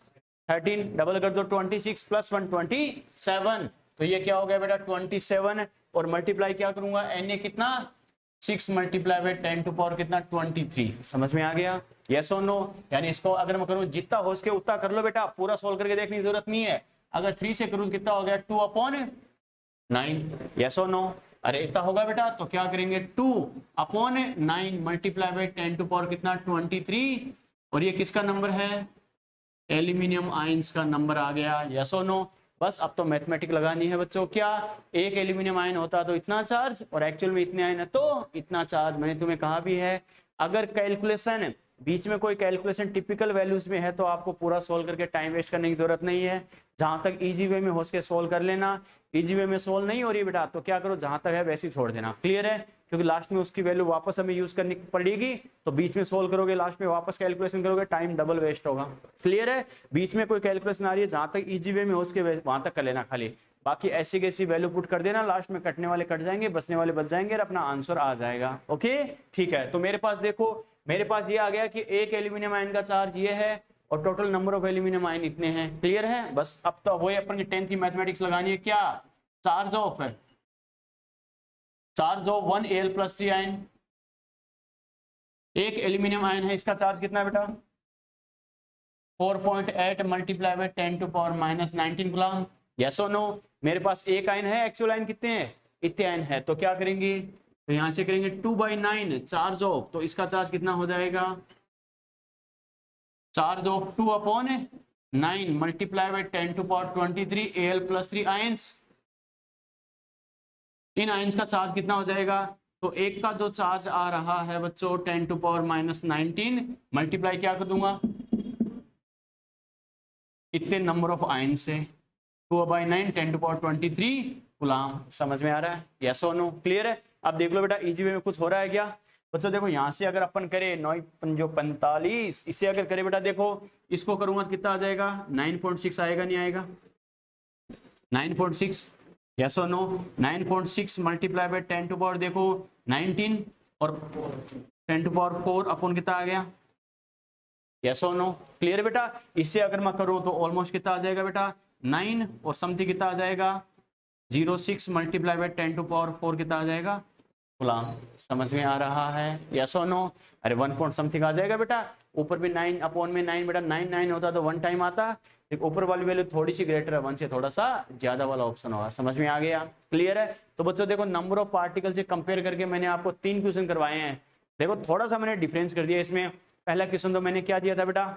13, डबल कर दो 26 + 1 27। तो ये क्या हो गया बेटा 27, और मल्टीप्लाई क्या करूंगा, Na कितना, 6 × 10⁻³ कितना, 23। समझ में आ गया? यस और नो? यानी इसको अगर मैं करूं, जितना हो सके उतना कर लो बेटा, पूरा सोल्व करके देखने की जरूरत नहीं है। अगर 3 से करूं कितना हो गया, 2/, 9, यस और नो? अरे इतना होगा बेटा, तो क्या करेंगे 2/9 मल्टीप्लाई बाई 10 टू पावर कितना 23, और ये किसका नंबर है? एल्यूमिनियम आयंस का नंबर आ गया, यस और नो? बस अब तो मैथमेटिक लगानी है बच्चों। क्या एक एल्यूमिनियम आयन होता तो इतना चार्ज, और एक्चुअल में इतने आयन है तो इतना चार्ज। मैंने तुम्हें कहा भी है, अगर कैलकुलेशन बीच में कोई कैलकुलेशन टिपिकल वैल्यूज में है तो आपको पूरा सोल्व करके टाइम वेस्ट करने की जरूरत नहीं है। जहां तक इजी वे में हो सके सोल्व कर लेना। इजी वे में सोल्व नहीं हो रही बेटा तो क्या करो, जहां तक है वैसे ही छोड़ देना। क्लियर है? क्योंकि लास्ट में उसकी वैल्यू वापस हमें यूज करनी पड़ेगी, तो बीच में सोल्व करोगे, लास्ट में वापस कैलकुलेशन करोगे, टाइम डबल वेस्ट होगा। क्लियर है? बीच में कोई कैलकुलेशन आ रही है, जहां तक इजी वे में हो सके वहां तक कर लेना खाली। बाकी ऐसी कैसी वैल्यू पुट कर देना, लास्ट में कटने वाले कट जाएंगे, बचने वाले बच जाएंगे, और अपना आंसर आ जाएगा। ओके ठीक है, तो मेरे पास देखो, मेरे पास ये आ गया कि एक एल्यूमिनियम आयन का चार्ज ये है और total number of aluminium ion इतने हैं। क्लियर है? बस अब तो वही अपन की 10th की मैथमेटिक्स लगानी है। क्या चार्ज ऑफ है? चार्ज ऑफ 1 Al+3 आयन, एक एल्यूमिनियम आयन है, इसका चार्ज कितना है बेटा? 4.8 multiply by 10 to power -19 coulomb, yes और नो? मेरे पास एक आयन है, एक्चुअल आयन कितने हैं? इतने आयन है, तो क्या करेंगे, तो यहां से करेंगे 2/9 चार्ज ऑफ, तो इसका चार्ज कितना हो जाएगा? Charge of 2/9 multiply by 10 to power 23 Al+3 ions. इन आयंस का चार्ज कितना हो जाएगा? तो एक का जो चार्ज आ रहा है बच्चों 10 टू पावर -19 मल्टीप्लाई क्या कर दूंगा इतने नंबर ऑफ आयन से, 2/9 10 टू पावर 23 कूलम। समझ में आ रहा है? यस और नो? क्लियर है? अब देख लो बेटा, इजी वे में कुछ हो रहा है क्या बच्चों? देखो यहाँ से अगर अपन करें 9×5 इसे अगर करें बेटा, देखो इसको करूंगा तो कितना आ जाएगा? 9.6 आएगा, नहीं आएगा? 9.6, यस और नो? 9.6 मल्टीप्लाई बाई 10 टू पावर देखो 19 और 10 टू पावर 4 अपन कितना आ गया? यस और नो? क्लियर बेटा? इससे अगर मैं करूं तो ऑलमोस्ट कितना आ जाएगा बेटा? 9 और समथिंग कितना आ जाएगा? 0.6 मल्टीप्लाई बाई 10 टू पावर 4 कितना आ जाएगा गुलाम? समझ में आ रहा है? यस और नो? अरे 1 पॉइंट समथिंग आ जाएगा बेटा। ऊपर भी 9/9 बेटा, 9 होता तो 1 टाइम आता, एक ऊपर वाली वैल्यू थोड़ी सी ग्रेटर है 1 से, थोड़ा सा ज्यादा वाला ऑप्शन होगा। समझ में आ गया? क्लियर है? तो बच्चों देखो, नंबर ऑफ पार्टिकल से कंपेयर करके मैंने आपको 3 क्वेश्चन करवाए हैं। देखो थोड़ा सा मैंने डिफरेंस कर दिया इसमें। पहला क्वेश्चन तो मैंने क्या दिया था बेटा,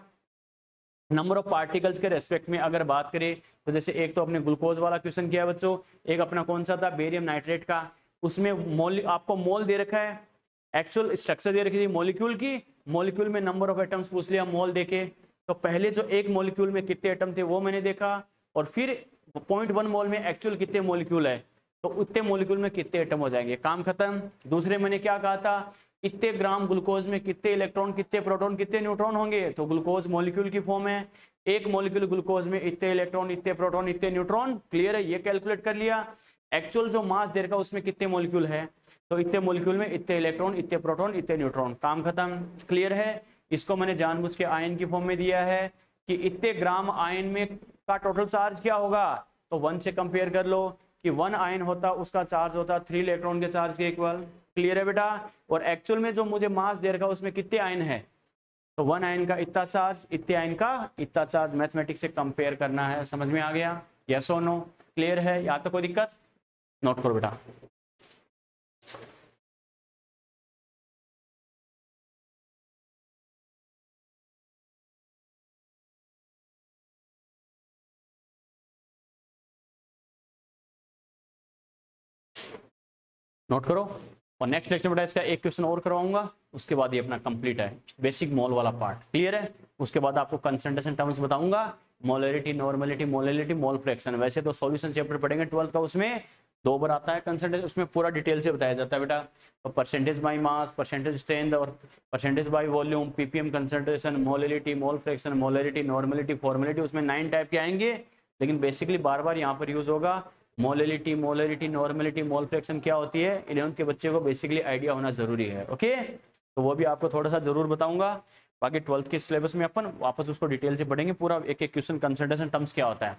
नंबर ऑफ पार्टिकल्स के रेस्पेक्ट में अगर बात करें तो जैसे एक तो अपने ग्लूकोज वाला क्वेश्चन किया बच्चों, एक अपना कौन सा था बेरियम नाइट्रेट का, उसमें मोल आपको मोल दे रखा है, एक्चुअल स्ट्रक्चर दे रखी थी मॉलिक्यूल की, मॉलिक्यूल में नंबर ऑफ एटम्स पूछ लिया मोल देके। तो पहले जो एक मॉलिक्यूल में कितने एटम थे वो मैंने देखा, और फिर 0.1 मोल में एक्चुअल कितने मॉलिक्यूल है, तो उतने मॉलिक्यूल में कितने एटम हो जाएंगे, काम खत्म। दूसरे मैंने क्या कहा था, इतने ग्राम ग्लूकोज में कितने इलेक्ट्रॉन, कितने प्रोटॉन, कितने न्यूट्रॉन होंगे, तो ग्लूकोज मॉलिक्यूल की फॉर्म है, एक मॉलिक्यूल ग्लूकोज में इतने इलेक्ट्रॉन, इतने प्रोटॉन, इतने न्यूट्रॉन। क्लियर है? ये कैलकुलेट कर लिया। एक्चुअल जो मास दे रखा उसमें कितने मॉलिक्यूल है, तो इतने मॉलिक्यूल में इतने इलेक्ट्रॉन, इतने प्रोटॉन, इतने न्यूट्रॉन, काम खत्म। क्लियर है? इसको मैंने जानबूझ के आयन की फॉर्म में दिया है कि इतने ग्राम आयन में का टोटल चार्ज क्या होगा, तो 1 से कंपेयर कर लो कि 1 आयन होता उसका चार्ज होता 3 इलेक्ट्रॉन के चार्ज के इक्वल। क्लियर है बेटा? और एक्चुअल में जो मुझे मास दे रखा उसमें कितने आयन है, तो 1 आयन का इतना चार्ज, इतने आयन का इतना चार्ज, मैथमेटिक्स से कंपेयर करना है। समझ में आ गया? यस और नो? क्लियर है? या तो कोई दिक्कत? नोट करो बेटा। नोट करो। और नेक्स्ट लेक्चर बेटा इसका एक क्वेश्चन और करवाऊंगा, उसके बाद ये अपना कंप्लीट है बेसिक मोल वाला पार्ट। क्लियर है? उसके बाद आपको कंसंट्रेशन टर्म्स बताऊंगा, molarity, normality, molarity, mole fraction. वैसे तो सॉल्यूशन चैप्टर पढ़ेंगे 12th का, उसमें 2 बार आता है कंसंट्रेशन, उसमें पूरा डिटेल से बताया जाता है बेटा। तो percentage by mass, percentage strength और percentage by volume, PPM concentration, molarity, mole fraction, molarity, normality, formality, उसमें 9 टाइप के आएंगे, लेकिन बेसिकली बार बार यहाँ पर यूज होगा molarity, molarity, normality, mole fraction क्या होती है, 11th के बच्चे को बेसिकली आइडिया होना जरूरी है। ओके, तो वो भी आपको थोड़ा सा जरूर बताऊंगा। बाकी 12th के सिलेबस में अपन वापस उसको डिटेल से पढ़ेंगे, पूरा एक एक क्वेश्चन कंसंट्रेशन टर्म्स क्या होता है।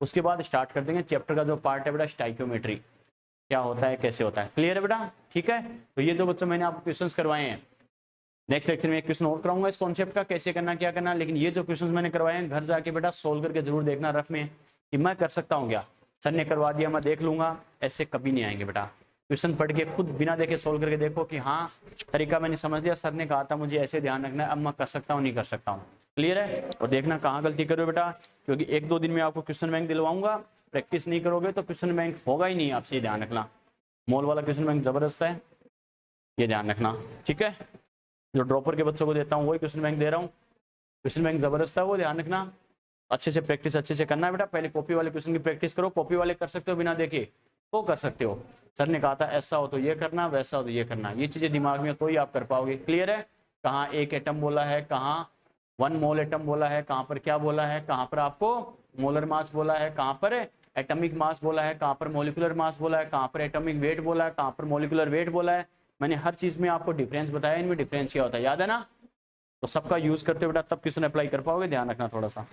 उसके बाद स्टार्ट कर देंगे चैप्टर का जो पार्ट है बेटा स्टाइकियोमेट्री, क्या होता है, कैसे होता है। क्लियर है बेटा? ठीक है, तो ये जो बच्चों मैंने आपको क्वेश्चन करवाए हैं, नेक्स्ट लेक्चर में एक क्वेश्चन और कराऊंगा इस कॉन्सेप्ट का, कैसे करना, क्या करना। लेकिन ये जो क्वेश्चन मैंने करवाए हैं घर जाके बेटा सोल्व करके जरूर देखना रफ में कि मैं कर सकता हूँ क्या। सर ने करवा दिया मैं देख लूंगा, ऐसे कभी नहीं आएंगे बेटा। क्वेश्चन पढ़ के खुद बिना देखे सोल्व करके देखो कि हाँ तरीका मैंने समझ लिया, सर ने कहा था मुझे ऐसे ध्यान रखना है, अब मैं कर सकता हूँ नहीं कर सकता हूँ। क्लियर है? और देखना कहाँ गलती करो बेटा, क्योंकि 1-2 दिन में आपको क्वेश्चन बैंक दिलवाऊंगा, प्रैक्टिस नहीं करोगे तो क्वेश्चन बैंक होगा ही नहीं आपसे, ध्यान रखना। मॉल वाला क्वेश्चन बैंक जबरदस्त है, ये ध्यान रखना, ठीक है। जो ड्रॉपर के बच्चों को देता हूँ वही क्वेश्चन बैंक दे रहा हूँ, क्वेश्चन बैंक जबरदस्त है वो, ध्यान रखना। अच्छे से प्रैक्टिस अच्छे से करना है बेटा, पहले कॉपी वाले क्वेश्चन की प्रैक्टिस करो, कॉपी वाले कर सकते हो बिना देखे तो कर सकते हो। सर ने कहा था ऐसा हो तो ये करना, वैसा हो तो ये करना, ये चीजें दिमाग में तो ही आप कर पाओगे। क्लियर है? कहाँ 1 एटम बोला है, कहाँ 1 मोल एटम बोला है, कहाँ पर क्या बोला है, कहाँ पर आपको मोलर मास बोला है, कहाँ पर एटॉमिक मास बोला है, कहाँ पर मॉलिक्यूलर मास बोला है, कहाँ पर एटॉमिक वेट बोला है, कहाँ पर मॉलिक्यूलर वेट बोला है। मैंने हर चीज में आपको डिफरेंस बताया, इनमें डिफरेंस क्या होता है, याद है ना? तो सबका यूज करते हुए बेटा तब क्वेश्चन अप्लाई कर पाओगे, ध्यान रखना थोड़ा सा।